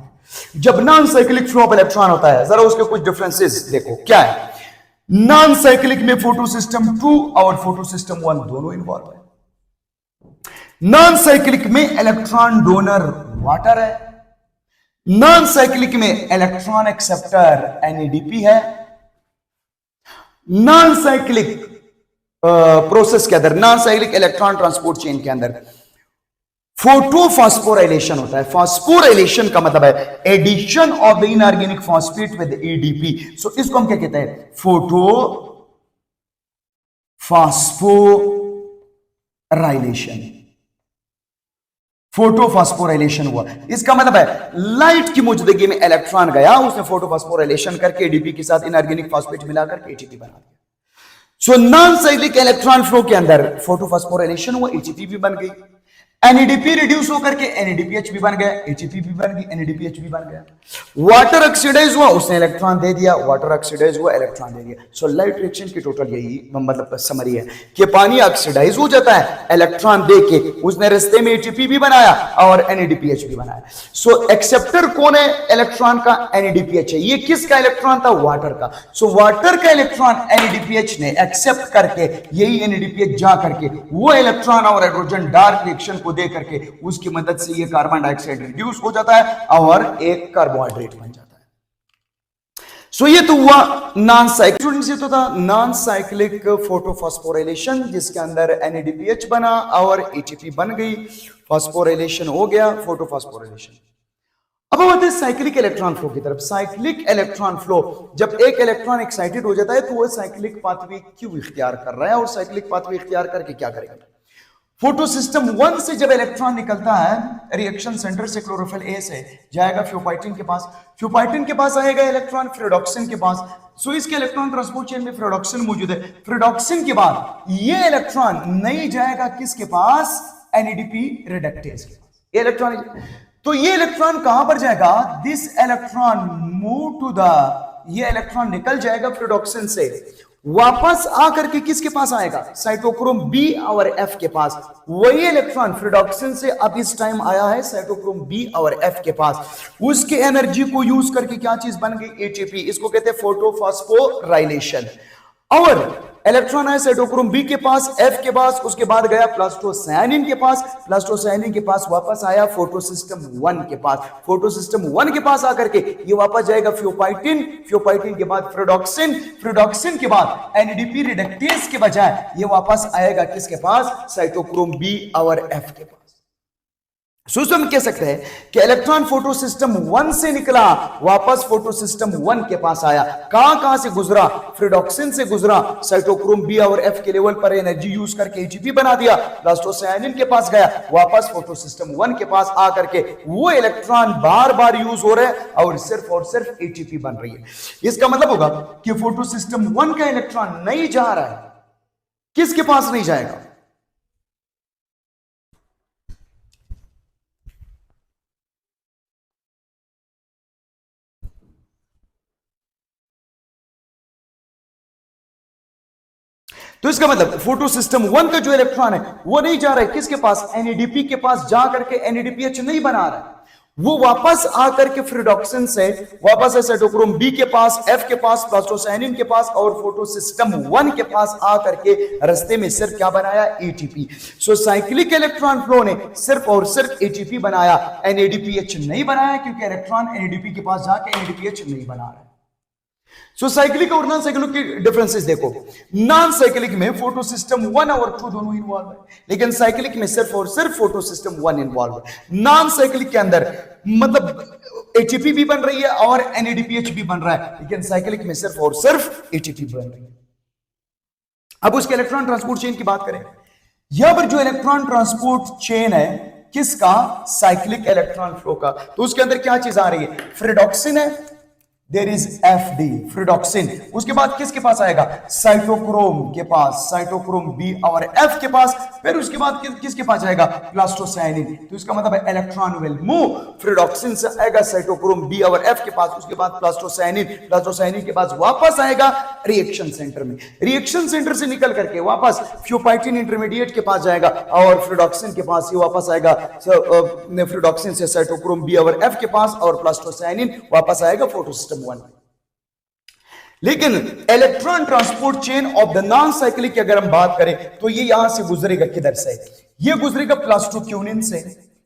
जब non cyclic flow of electron होता है, जरा उसके कुछ डिफरेंसेस देखो क्या है। नॉन साइक्लिक में फोटो सिस्टम 2 और फोटो सिस्टम 1 दोनों इन्वॉल्व है। नॉन साइक्लिक में इलेक्ट्रॉन डोनर वाटर है, नॉन साइक्लिक में इलेक्ट्रॉन एक्सेप्टर NADP है। नॉन साइक्लिक प्रोसेस के अंदर, non cyclic electron transport chain के अंदर फोटोफॉस्फोराइलेशन होता है। फॉस्फोराइलेशन का मतलब है addition of the inorganic phosphate with ADP। सो इसको हम क्या कहते हैं? Photo phosphorylation. फोटोफॉस्फोराइलेशन हुआ। इसका मतलब है लाइट की मौजूदगी में इलेक्ट्रॉन गया, उसने फोटोफॉस्फोराइलेशन करके एडीपी के साथ इनऑर्गेनिक फॉस्फेट मिलाकर एटीपी बना दिया। So non cyclic electron flow के अंदर फोटोफॉस्फोराइलेशन हुआ, एटीपी भी बन गई, एनएडीपी रिड्यूस होकर के एनएडीपीएच भी बन गया, एटीपी भी बन गई, एनएडीपीएच भी बन गया। वाटर ऑक्सीडाइज हुआ, उसने इलेक्ट्रॉन दे दिया, वाटर ऑक्सीडाइज हुआ, इलेक्ट्रॉन दे दिया। सो लाइट रिएक्शन की टोटल यही मतलब समरी है कि पानी ऑक्सीडाइज हो जाता है, इलेक्ट्रॉन दे के उसने रास्ते में एटीपी भी बनाया और एनएडीपीएच भी बनाया। सो एक्सेप्टर कौन है इलेक्ट्रॉन का? एनएडीपीएच है। ये किसका इलेक्ट्रॉन था? वाटर का। सो वाटर का इलेक्ट्रॉन एनएडीपीएच ने एक्सेप्ट करके, यही एनएडीपीएच जा करके वो इलेक्ट्रॉन और हाइड्रोजन डार्क रिएक्शन को दे करके उसकी मदद से ये कार्बन डाइऑक्साइड रिड्यूस हो जाता है और एक कार्बोहाइड्रेट बन जाता है। सो ये तो हुआ नॉन साइक्लिक से तो था नॉन साइक्लिक फोटोफॉस्फोराइलेशन, जिसके अंदर एनएडीपीएच बना और एटीपी बन गई, फॉस्फोराइलेशन हो गया, फोटोफॉस्फोराइलेशन। अब हम आते हैं साइक्लिक इलेक्ट्रॉन फ्लो की तरफ। साइक्लिक इलेक्ट्रॉन फ्लो, जब एक इलेक्ट्रॉन एक्साइटेड हो जाता है तो वो साइक्लिक पाथवे क्यों इख्तियार कर रहा है और साइक्लिक पाथवे इख्तियार करके क्या करेगा? फोटो सिस्टम 1 से जब इलेक्ट्रॉन निकलता है रिएक्शन सेंटर से, क्लोरोफिल ए से जाएगा फ्यूपाइटिन के पास, फ्यूपाइटिन के पास आएगा इलेक्ट्रॉन फ्रेडॉक्सिन के पास। सो इसके इलेक्ट्रॉन ट्रांसपोर्ट चेन में फ्रेडॉक्सिन मौजूद है। फ्रेडॉक्सिन के बाद ये इलेक्ट्रॉन नहीं जाएगा किसके पास? एनएडीपी रिडक्टेज के पास। ये इलेक्ट्रॉन, तो ये इलेक्ट्रॉन कहां पर जाएगा? This electron move to the, ये इलेक्ट्रॉन निकल जाएगा फ्रेडॉक्सिन से, वापस आकर के किसके पास आएगा? साइटोक्रोम बी और एफ के पास। वही इलेक्ट्रॉन फ्रेडॉक्सिन से अब इस टाइम आया है साइटोक्रोम बी और एफ के पास। उसके एनर्जी को यूज करके क्या चीज बन गई? एटीपी। इसको कहते हैं फोटोफॉस्फोराइलेशन। और इलेक्ट्रॉन है साइटोक्रोम बी के पास, एफ के पास, उसके बाद गया प्लास्टोसायनिन के पास, प्लास्टोसायनिन के पास वापस आया फोटोसिस्टम 1 के पास, फोटोसिस्टम 1 के पास आकर के ये वापस जाएगा फ्यूपाइटिन, फ्यूपाइटिन के बाद फ्रेडॉक्सिन, फ्रेडॉक्सिन के बाद एनएडीपी रिडक्टेज के बजाय ये वापस आएगा किसके पास? साइटोक्रोम बी और एफ के पास। सो हम कह सकते हैं कि इलेक्ट्रॉन फोटो सिस्टम 1 से निकला, वापस फोटो सिस्टम 1 के पास आया। कहां से गुजरा? फ्रेडॉक्सिन से गुजरा, साइटोक्रोम बी और एफ के लेवल पर एनर्जी यूज करके एटीपी बना दिया, प्लास्टोसायनिन के पास गया, वापस फोटो सिस्टम 1 के पास आकर के वो इलेक्ट्रॉन बार बार यूज हो रहे हैं और सिर्फ एटीपी बन रही है। इसका मतलब होगा कि फोटो सिस्टम 1 का इलेक्ट्रॉन नहीं जा रहा है, किसके पास नहीं जाएगा? तो इसका मतलब फोटो सिस्टम 1 का जो इलेक्ट्रॉन है वो नहीं जा रहा है किसके पास? एनएडीपी के पास जा करके एनएडीपीएच नहीं बना रहा है, वो वापस आकर के फ्रेडॉक्सिन से वापस है साइटोक्रोम बी के पास, एफ के पास, प्लास्टोसायनिन के पास और फोटो सिस्टम 1 के पास आकर के रास्ते में सिर्फ क्या बनाया? एटीपी। सो साइक्लिक इलेक्ट्रॉन फ्लो ने सिर्फ और सिर्फ एटीपी बनाया, एनएडीपीएच नहीं बनाया, क्योंकि इलेक्ट्रॉन एनएडीपी के पास जाके एनएडीपीएच नहीं बना रहा है। सो साइक्लिक और नॉन साइक्लिक के डिफरेंसेस देखो। नॉन साइक्लिक में फोटो सिस्टम 1 और 2 दोनों इन्वॉल्व है, लेकिन साइक्लिक में सिर्फ और सिर्फ फोटो सिस्टम 1 इन्वॉल्व है। नॉन साइक्लिक के अंदर मतलब एटीपी भी बन रही है और एनएडीपीएच भी बन रहा है, लेकिन साइक्लिक में सिर्फ और सिर्फ एटीपी बन रही है। अब उसके इलेक्ट्रॉन ट्रांसपोर्ट चेन की बात करें, यहां पर जो इलेक्ट्रॉन ट्रांसपोर्ट चेन है किसका? साइक्लिक इलेक्ट्रॉन फ्लो का। तो उसके अंदर क्या चीज आ रही है? फ्रेडॉक्सिन है, देयर इज एफडी फ्रेडॉक्सिन। उसके बाद किसके पास आएगा? साइटोक्रोम के पास, साइटोक्रोम बी और एफ के पास। फिर उसके बाद किसके पास जाएगा? प्लास्टोसायनिन। तो इसका मतलब है इलेक्ट्रॉन विल मूव, फ्रेडॉक्सिन से आएगा साइटोक्रोम बी और एफ के पास, उसके बाद प्लास्टोसायनिन, प्लास्टोसायनिन के पापास वापस आएगा रिएक्शन सेंटर में, रिएक्शन सेंटर से निकल करके वापस फ्यूपाइटिन इंटरमीडिएट के पास जाएगा और फ्रेडॉक्सिन के पास ये वापस आएगा फ्रेडॉक्सिन से साइटोक्रोम बी और एफ के पास और प्लास्टोसायनिन वापस आएगा फोटोसिस्टम 1। लेकिन electron transport chain of the non cyclic की अगर हम बात करें तो ये यहां से गुजरेगा किधर से? ये गुजरेगा प्लास्टोक्यूनिन से।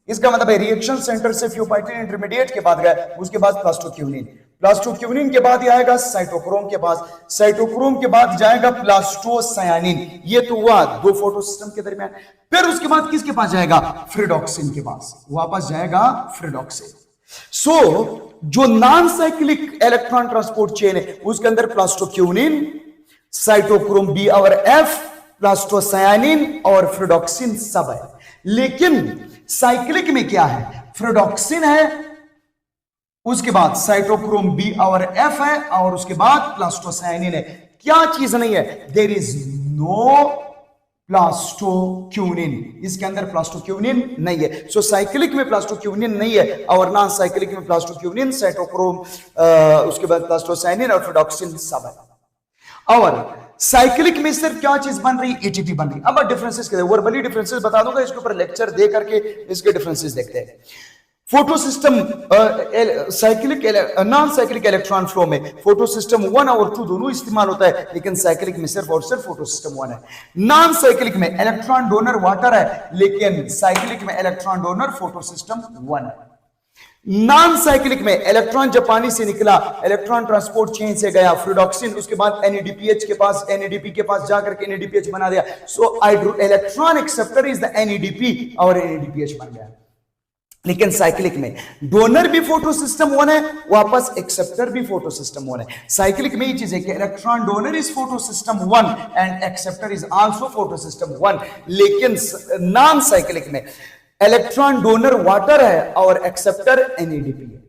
इसका मतलब है रिएक्शन सेंटर से फ्यूपाइटिन इंटरमीडिएट के बाद गया, उसके बाद प्लास्टोक्यूनिन, प्लास्टोक्यूनिन के बाद ये आएगा साइटोक्रोम के पास, साइटोक्रोम के बाद जाएगा प्लास्टोसायनिन। ये तो हुआ दो फोटो सिस्टम के दरमियान। फिर उसके बाद किसके पास जाएगा? फ्रेडॉक्सिन के पास, वापस जाएगा फ्रेडॉक्सिन। सो जो non cyclic electron transport chain है उसके अंदर प्लास्टोक्यूनिन, साइटोक्रोम बी और एफ, प्लास्टोसायनिन और फ्रेडॉक्सिन सब है। लेकिन साइक्लिक में क्या है, फ्रोडॉक्सिन है, उसके बाद साइटोक्रोम बी और एफ है, और उसके बाद प्लास्टोसाइनिन है। क्या चीज नहीं है, देयर इज नो प्लास्टोक्यूनिन, इसके अंदर प्लास्टोक्यूनिन नहीं है। सो साइक्लिक में प्लास्टोक्यूनिन नहीं है, और नॉन साइक्लिक में प्लास्टोक्यूनिन, साइटोक्रोम, उसके बाद प्लास्टोसाइनिन और फ्रोडॉक्सिन सब है। और साइक्लिक में सिर्फ क्या चीज बन रही, एटीपी बन रही। अब डिफरेंसेस के वर्बली डिफरेंसेस बता दूंगा, इसके ऊपर लेक्चर दे करके इसके डिफरेंसेस देखते हैं। Photosystem cyclic non cyclic electron flow में फोटोसिस्टम 1 और 2 दोनों इस्तेमाल होता है, लेकिन साइक्लिक में सिर्फ और सिर्फ फोटोसिस्टम 1 है। नॉन साइक्लिक में इलेक्ट्रॉन डोनर वाटर है, लेकिन साइक्लिक में इलेक्ट्रॉन डोनर फोटोसिस्टम 1 है। नॉन साइक्लिक में इलेक्ट्रॉन जब पानी से निकला, इलेक्ट्रॉन ट्रांसपोर्ट चेन से गया फ्लोडॉक्सिन, उसके बाद एनएडीपीएच के पास, एनएडीपी के पास जाकर के एनएडीपीएच बना दिया। सो electron acceptor is the NADP और एनएडीपीएच बन गया। लेकिन साइक्लिक में डोनर भी फोटोसिस्टम 1 है, वापस एक्सेप्टर भी फोटोसिस्टम 1 है। साइक्लिक में ये चीज है कि electron donor is photosystem 1 and acceptor is also photosystem 1। लेकिन नॉन साइक्लिक में इलेक्ट्रॉन डोनर वाटर है और एक्सेप्टर एनएडीपी है।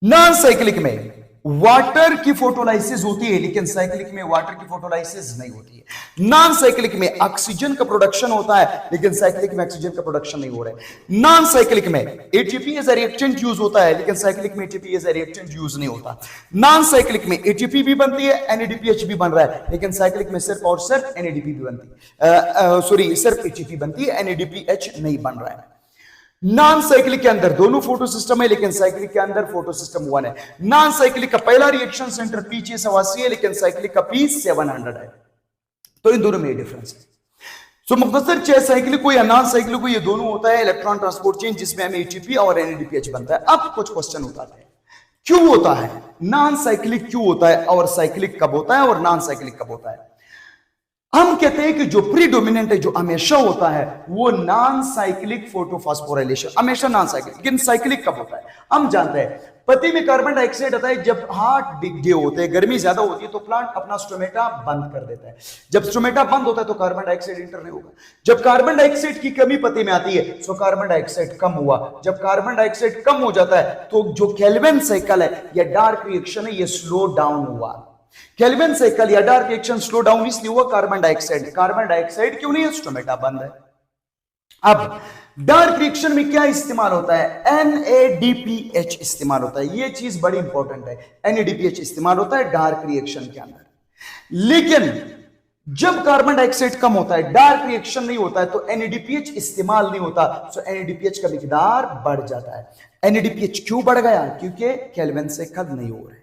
नॉन साइक्लिक में वाटर की फोटोलाइसिस होती है, लेकिन साइक्लिक में वाटर की फोटोलाइसिस नहीं होती है। नॉन साइक्लिक में ऑक्सीजन का प्रोडक्शन होता है, लेकिन साइक्लिक में ऑक्सीजन का प्रोडक्शन नहीं हो रहा है। नॉन साइक्लिक में ATP as a reactant use होता है, लेकिन साइक्लिक में ATP as a reactant use नहीं होता। नॉन साइक्लिक में एटीपी भी बनती है, एनएडीपीएच भी बन रहा है, लेकिन साइक्लिक में सिर्फ और सिर्फ एनएडीपी भी बनती है, सिर्फ एटीपी बनती है, एनएडीपीएच नहीं बन रहा है। नॉन साइक्लिक के अंदर दोनों फोटो सिस्टम है, लेकिन साइक्लिक के अंदर फोटो सिस्टम 1 है। नॉन साइक्लिक का पहला रिएक्शन सेंटर P680 है, लेकिन साइक्लिक का P700 है। तो इन दोनों में डिफरेंस है। सो मुख्तसर चाहे साइक्लिक को या नॉन साइक्लिक को, ये दोनों होता है इलेक्ट्रॉन ट्रांसपोर्ट चेन, जिसमें हमें एटीपी और एनएडीपीएच बनता है। अब कुछ क्वेश्चन उठाते हैं, क्यों होता है नॉन साइक्लिक, क्यों होता है, और साइक्लिक कब होता है और नॉन साइक्लिक कब होता है। हम कहते हैं कि जो प्रीडोमिनेंट है, जो हमेशा होता है, वो नॉन साइक्लिक फोटोफॉस्फोराइलेशन, हमेशा नॉन साइक्लिक। लेकिन साइक्लिक कब होता है, हम जानते हैं पत्ती में कार्बन डाइऑक्साइड आता है, जब हार्ट डिगे होते हैं, गर्मी ज्यादा होती है, तो प्लांट अपना स्टोमेटा बंद कर देता है। जब स्टोमेटा बंद होता है तो कार्बन डाइऑक्साइड इंटर नहीं होगा। जब कार्बन डाइऑक्साइड की कमी पत्ती में आती है, तो कार्बन डाइऑक्साइड कम हुआ। जब कार्बन डाइऑक्साइड कम हो जाता है, तो जो केल्विन साइकिल है या डार्क रिएक्शन है, ये स्लो डाउन हुआ। केल्विन साइकिल या डार्क रिएक्शन स्लो डाउन इसलिए हुआ, कार्बन डाइऑक्साइड क्यों नहीं है, स्टोमेटा बंद है। अब डार्क रिएक्शन में क्या इस्तेमाल होता है, NADPH इस्तेमाल होता है। ये चीज बड़ी इंपॉर्टेंट है, NADPH इस्तेमाल होता है डार्क रिएक्शन के अंदर। लेकिन जब कार्बन डाइऑक्साइड कम होता है, डार्क रिएक्शन नहीं होता है, तो NADPH इस्तेमाल नहीं होता। सो NADPH का मिकदार बढ़ जाता है। NADPH क्यों बढ़ गया, क्योंकि केल्विन साइकिल नहीं हो रहे।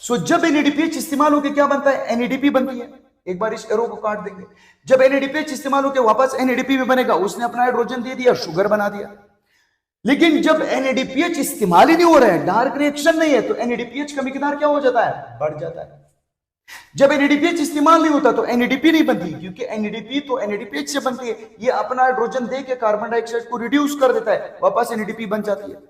सो जब NADPH इस्तेमाल होकर क्या बनता है, NADP बनती है। एक बार इस एरो को काट देंगे, जब NADPH इस्तेमाल होकर वापस NADP में बनेगा, उसने अपना हाइड्रोजन दे दिया, शुगर बना दिया। लेकिन जब NADPH इस्तेमाल ही नहीं हो रहा है, डार्क रिएक्शन नहीं है, तो NADPH का मिकदार क्या हो जाता है, बढ़ जाता है। जब NADPH इस्तेमाल नहीं होता तो NADP नहीं बनती, क्योंकि NADP तो NADPH से बनती है। ये अपना हाइड्रोजन दे के कार्बन डाइऑक्साइड को रिड्यूस कर देता है, वापस NADP बन जाती है।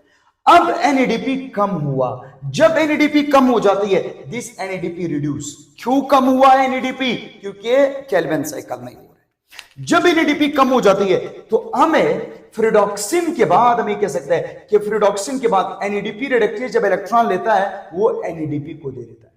अब NADP कम हुआ, जब NADP कम हो जाती है, दिस NADP रिड्यूस। क्यों कम हुआ है NADP, क्योंकि केल्विन साइकिल नहीं हो रहा। जब NADP कम हो जाती है, तो हमें फ्रीडॉक्सिन के बाद हम ये कह सकते हैं कि फ्रीडॉक्सिन के बाद NADP रिडक्टेज जब इलेक्ट्रॉन लेता है, वो NADP को दे देता है।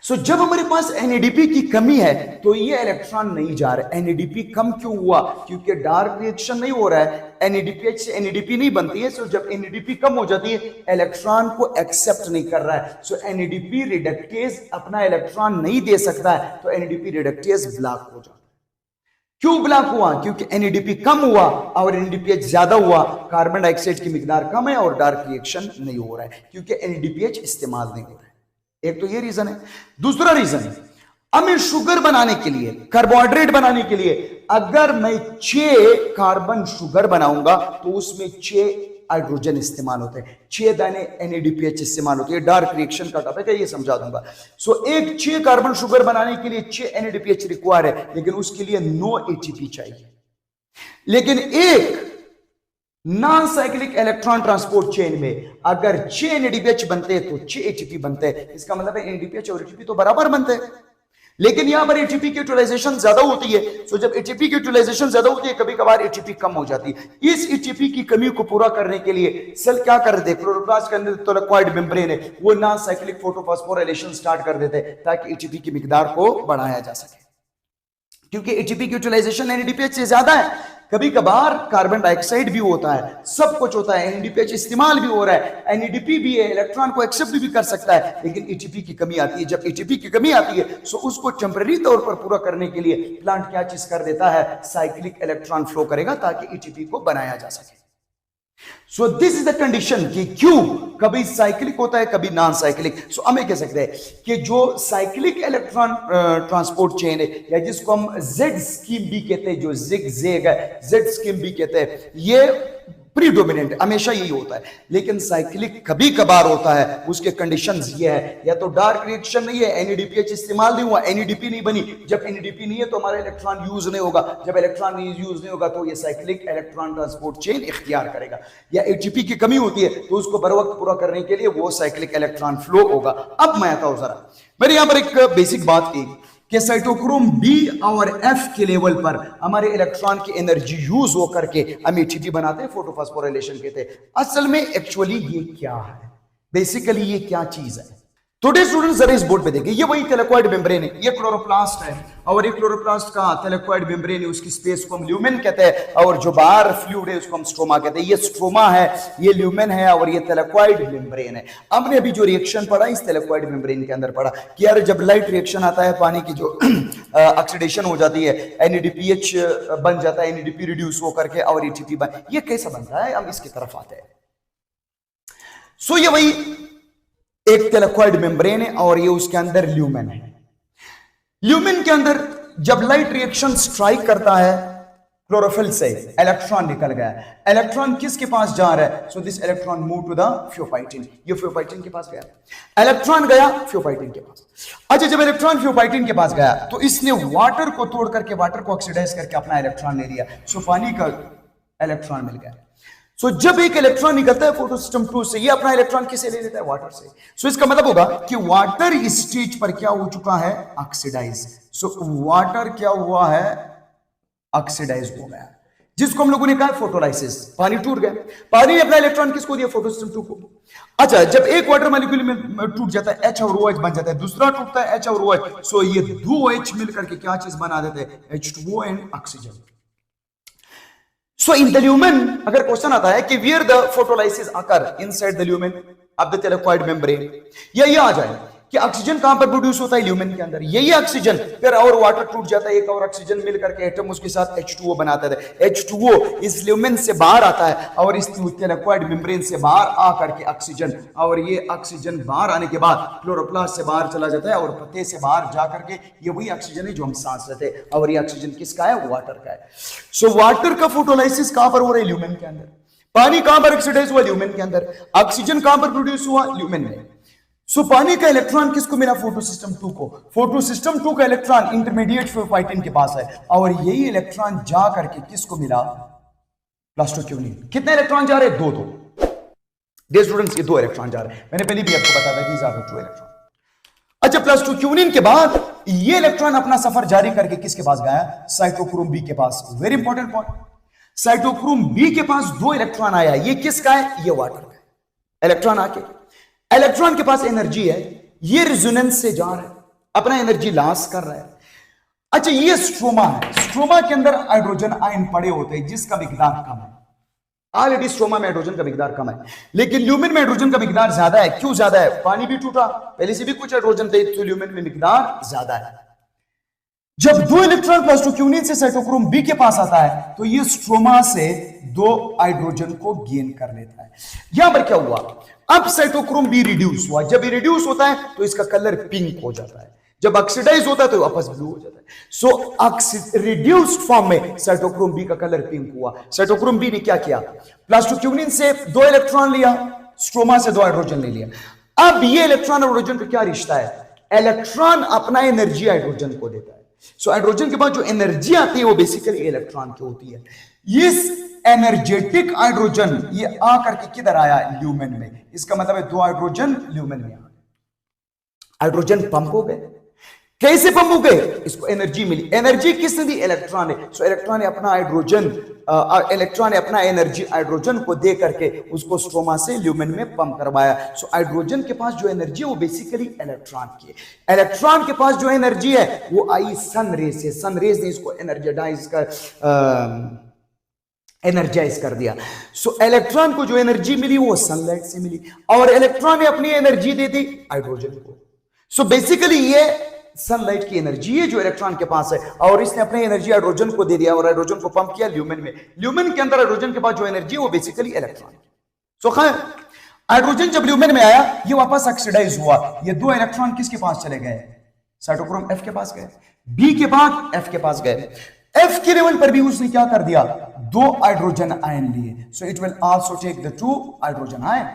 सो जब हमारे पास NADP की कमी है, तो ये इलेक्ट्रॉन नहीं जा रहा है। NADP कम क्यों हुआ, क्योंकि डार्क रिएक्शन नहीं हो रहा है, NADPH से NADP नहीं बनती है। सो जब NADP कम हो जाती है, इलेक्ट्रॉन को एक्सेप्ट नहीं कर रहा है। सो NADP रिडक्टेज अपना इलेक्ट्रॉन नहीं दे सकता है, तो NADP रिडक्टेज ब्लॉक हो जाता है। क्यों ब्लॉक हुआ, क्योंकि NADP कम हुआ और NADPH ज्यादा हुआ, कार्बन डाइऑक्साइड की मिकदार कम है और डार्क रिएक्शन नहीं हो रहा है, क्योंकि NADPH इस्तेमाल नहीं हो रहा है। एक तो ये रीजन है। दूसरा रीजन है, हमें शुगर बनाने के लिए, कार्बोहाइड्रेट बनाने के लिए, अगर मैं 6 कार्बन शुगर बनाऊंगा, तो उसमें 6 हाइड्रोजन इस्तेमाल होते हैं, 6 दाने NADPH इस्तेमाल होते हैं। डार्क रिएक्शन का टॉपिक है, ये समझा दूंगा। सो एक 6 कार्बन शुगर बनाने के लिए 6 NADPH रिक्वायर है, लेकिन उसके लिए 9 ATP चाहिए। लेकिन एक non cyclic electron transport chain में अगर 6 NADPH बनते हैं, तो 6 ATP बनते हैं। इसका मतलब है NADPH और ATP तो बराबर बनते हैं। लेकिन यहां पर एटीपी की यूटिलाइजेशन ज्यादा होती है। सो जब एटीपी की यूटिलाइजेशन ज्यादा होती है, कभी कभार एटीपी कम हो जाती है। इस एटीपी की कमी को पूरा करने के लिए सेल क्या कर देते हैं, क्लोरोप्लास्ट के अंदर थैलेकॉइड मेम्ब्रेन है, वो नॉन साइक्लिक फोटोफॉस्फोराइलेशन स्टार्ट कर देते हैं ताकि एटीपी की मिकदार को बढ़ाया जा सके। क्योंकि एटीपी की यूटिलाइजेशन एनएडीपीएच से ज्यादा है। कभी कभार कार्बन डाइऑक्साइड भी होता है, सब कुछ होता है, एनएडीपीएच इस्तेमाल भी हो रहा है, एनएडीपी भी है, इलेक्ट्रॉन को एक्सेप्ट भी कर सकता है, लेकिन एटीपी की कमी आती है। जब एटीपी की कमी आती है सो उसको टेम्पररी तौर पर पूरा करने के लिए प्लांट क्या चीज कर देता है, साइक्लिक इलेक्ट्रॉन फ्लो करेगा ताकि एटीपी को बनाया जा सके। सो दिस इज द कंडीशन कि क्यों कभी साइक्लिक होता है कभी नॉन साइक्लिक। सो हमें कह सकते हैं कि जो साइक्लिक इलेक्ट्रॉन ट्रांसपोर्ट चेन है, या जिसको हम जेड स्कीम भी कहते हैं, जो जिग जेग है, जेड स्कीम भी कहते हैं, ये प्रीडोमिनेंट हमेशा यही होता है। लेकिन साइक्लिक कभी कभार होता है, उसके कंडीशंस ये है, या तो डार्क रिएक्शन नहीं है, एनएडीपीएच इस्तेमाल नहीं हुआ, एनएडीपी नहीं बनी। जब एनएडीपी नहीं है तो हमारा इलेक्ट्रॉन यूज नहीं होगा, जब इलेक्ट्रॉन यूज नहीं होगा तो ये साइक्लिक इलेक्ट्रॉन ट्रांसपोर्ट चेन इख्तियार करेगा। या एटीपी की कमी होती है तो उसको बर वक्त पूरा करने के लिए वो साइक्लिक इलेक्ट्रॉन फ्लो होगा। अब मैं आता हूं जरा, मेरे यहां पर एक बेसिक बात की कि साइटोक्रोम बी और एफ के लेवल पर हमारे इलेक्ट्रॉन की एनर्जी यूज हो करके हम एटीपी बनाते हैं, फोटोफॉस्फोराइलेशन कहते हैं। असल में एक्चुअली ये क्या है, बेसिकली ये क्या चीज है? टुडे स्टूडेंट्स जरा इस बोर्ड पे देखिए, ये वही थैलेकॉइड मेम्ब्रेन है, ये क्लोरोप्लास्ट है, और ये क्लोरोप्लास्ट का थैलेकॉइड मेम्ब्रेन है, उसकी स्पेस को हम ल्यूमेन कहते हैं, और जो बाहर फ्लूइड है उसको हम स्ट्रोमा कहते हैं। ये स्ट्रोमा है, ये ल्यूमेन है, और ये थैलेकॉइड मेम्ब्रेन है। हमने अभी जो रिएक्शन पढ़ा इस थैलेकॉइड मेम्ब्रेन के अंदर पढ़ा कि यार जब लाइट रिएक्शन आता है, पानी की जो ऑक्सीडेशन हो जाती है, एनएडीपीएच बन जाता है, एनएडीपी रिड्यूस होकर के और एटीपी बन, ये कैसे बनता है, हम इसकी तरफ आते हैं। सो ये वही एक थैलेकॉइड मेम्ब्रेन है और ये उसके अंदर ल्यूमेन है। ल्यूमेन के अंदर जब लाइट रिएक्शन स्ट्राइक करता है, क्लोरोफिल से इलेक्ट्रॉन निकल गया, इलेक्ट्रॉन किसके पास जा रहा है? So this electron move to the pheophytin, ये फ्योफाइटिन के पास गया, इलेक्ट्रॉन गया फ्योफाइटिन के पास। अच्छा, जब इलेक्ट्रॉन फ्योफाइटिन के पास गया तो इसने वाटर को तोड़ करके, वाटर को ऑक्सीडाइज करके अपना इलेक्ट्रॉन ले लिया, सो पानी का इलेक्ट्रॉन मिल गया। सो जब एक इलेक्ट्रॉन निकलता है फोटो सिस्टम 2 से, ये अपना इलेक्ट्रॉन किससे ले लेता है? वाटर से। सो इसका मतलब होगा कि वाटर स्टेज पर क्या हो चुका है? ऑक्सीडाइज। सो वाटर क्या हुआ है? ऑक्सीडाइज हो गया, जिसको हम लोगों ने कहा फोटोलाइसिस। पानी टूट गया, पानी ने अपना इलेक्ट्रॉन किसको दिया? फोटो सिस्टम 2 को। अच्छा, जब एक वाटर मॉलिक्यूल में टूट जाता है, H और OH बन जाता है, दूसरा टूटता है H और OH, सो ये दो OH मिलकर के क्या चीज बना देते हैं? H2O and oxygen. So in the lumen, अगर क्वेश्चन आता है कि where the photolysis occur inside the lumen of the thylakoid membrane, या ये आ जाए कि ऑक्सीजन कहां पर प्रोड्यूस होता है? ल्यूमेन के अंदर। यही ऑक्सीजन फिर और वाटर टूट जाता है, एक और ऑक्सीजन मिल करके एटम उसके साथ H2O बनाता है। H2O इस ल्यूमेन से बाहर आता है और इस थैलेकॉइड मेम्ब्रेन से बाहर आ करके ऑक्सीजन, और ये ऑक्सीजन बाहर आने के बाद क्लोरोप्लास्ट से बाहर चला जाता है और पत्ते से बाहर जा करके ये वही ऑक्सीजन है जो हम सांस लेते हैं, और ये ऑक्सीजन किसका है? वाटर का है। सो वाटर का फोटोलाइसिस कहां पर हो रहा है? ल्यूमेन के अंदर। पानी कहां पर ऑक्सीडाइज हुआ? ल्यूमेन के अंदर। ऑक्सीजन कहां पर प्रोड्यूस हुआ? ल्यूमेन में। सो पानी का इलेक्ट्रॉन किसको मिला? फोटो सिस्टम 2 को। फोटो सिस्टम 2 का इलेक्ट्रॉन इंटरमीडिएट फ्योफाइटिन के पास है, और यही इलेक्ट्रॉन जा करके किसको मिला? प्लास्टोक्यूनिन। कितने इलेक्ट्रॉन जा रहे हैं? 2-2। डियर स्टूडेंट्स, ये 2 इलेक्ट्रॉन जा रहे हैं, मैंने पहले भी आपको बताया था कि ज्यादा 2 इलेक्ट्रॉन। अच्छा, प्लास्टोक्यूनिन के बाद ये इलेक्ट्रॉन अपना सफर जारी करके किसके पास गया? साइटोक्रोम बी के पास। Very important point, cytochrome B के पास 2 इलेक्ट्रॉन आया, ये किसका है? ये वाटर का है। इलेक्ट्रॉन आके, इलेक्ट्रॉन के पास एनर्जी है, ये रेजोनेंस से जा रहा है, अपना एनर्जी लॉस कर रहा है। अच्छा, ये स्ट्रोमा है, स्ट्रोमा के अंदर हाइड्रोजन आयन पड़े होते हैं जिसका मिकदार कम है। ऑलरेडी स्ट्रोमा में हाइड्रोजन का मिकदार कम है, लेकिन ल्यूमेन में हाइड्रोजन का मिकदार ज्यादा है। क्यों ज्यादा है? पानी भी टूटा, पहले से भी कुछ हाइड्रोजन थे, तो ल्यूमेन में मिकदार ज्यादा है। जब 2 इलेक्ट्रॉन प्लास्टोक्यूनिन से साइटोक्रोम बी के पास आता है तो ये स्ट्रोमा से 2 हाइड्रोजन को गेन कर लेता है। यहां पर क्या हुआ? अब साइटोक्रोम बी रिड्यूस हुआ, जब ये रिड्यूस होता है तो इसका कलर पिंक हो जाता है, जब ऑक्सीडाइज होता है तो वापस ब्लू हो जाता है। सो रिड्यूस्ड फॉर्म में साइटोक्रोम बी का कलर पिंक हुआ। साइटोक्रोम बी ने क्या किया? प्लास्टोक्यूनिन से 2 इलेक्ट्रॉन लिया, स्ट्रोमा से 2 हाइड्रोजन ले लिया। अब ये इलेक्ट्रॉन और हाइड्रोजन का क्या रिश्ता है? इलेक्ट्रॉन अपना एनर्जी हाइड्रोजन को देता है। सो हाइड्रोजन के बाद जो एनर्जी आती है वो बेसिकली इलेक्ट्रॉन की होती है। इस एनर्जेटिक हाइड्रोजन ये आकर के किधर आया? ल्यूमेन में। इसका मतलब है 2 हाइड्रोजन ल्यूमेन में आ गए, हाइड्रोजन पंप हो गए। कैसे पंप हो गए? इसको एनर्जी मिली। एनर्जी किसने दी? इलेक्ट्रॉन ने। सो इलेक्ट्रॉन ने अपना हाइड्रोजन इलेक्ट्रॉन ने अपना एनर्जी हाइड्रोजन को दे करके उसको स्ट्रोमा से ल्यूमेन में पंप करवाया। सो हाइड्रोजन के पास जो एनर्जी है वो बेसिकली इलेक्ट्रॉन की है। इलेक्ट्रॉन के पास जो एनर्जी है वो आई सन रेज से। सन रेज ने इसको एनर्जाइज कर दिया। सो इलेक्ट्रॉन को जो एनर्जी मिली वो सनलाइट से मिली और इलेक्ट्रॉन ने अपनी एनर्जी दे दी हाइड्रोजन को। सो बेसिकली ये सनलाइट की एनर्जी है जो इलेक्ट्रॉन के पास है और इसने अपनी एनर्जी हाइड्रोजन को दे दिया और हाइड्रोजन को पंप किया ल्यूमेन में। ल्यूमेन के अंदर हाइड्रोजन के पास जो एनर्जी है वो बेसिकली इलेक्ट्रॉन। सो खैर हाइड्रोजन जब ल्यूमेन में आया ये वापस ऑक्सीडाइज हुआ। ये दो इलेक्ट्रॉन किसके पास चले गए? साइटोक्रोम एफ के पास गए, बी के बाद एफ के पास गए। एफ के लेवल पर भी उसने क्या कर दिया? दो हाइड्रोजन आयन लिए। So it will also take the two hydrogen ion.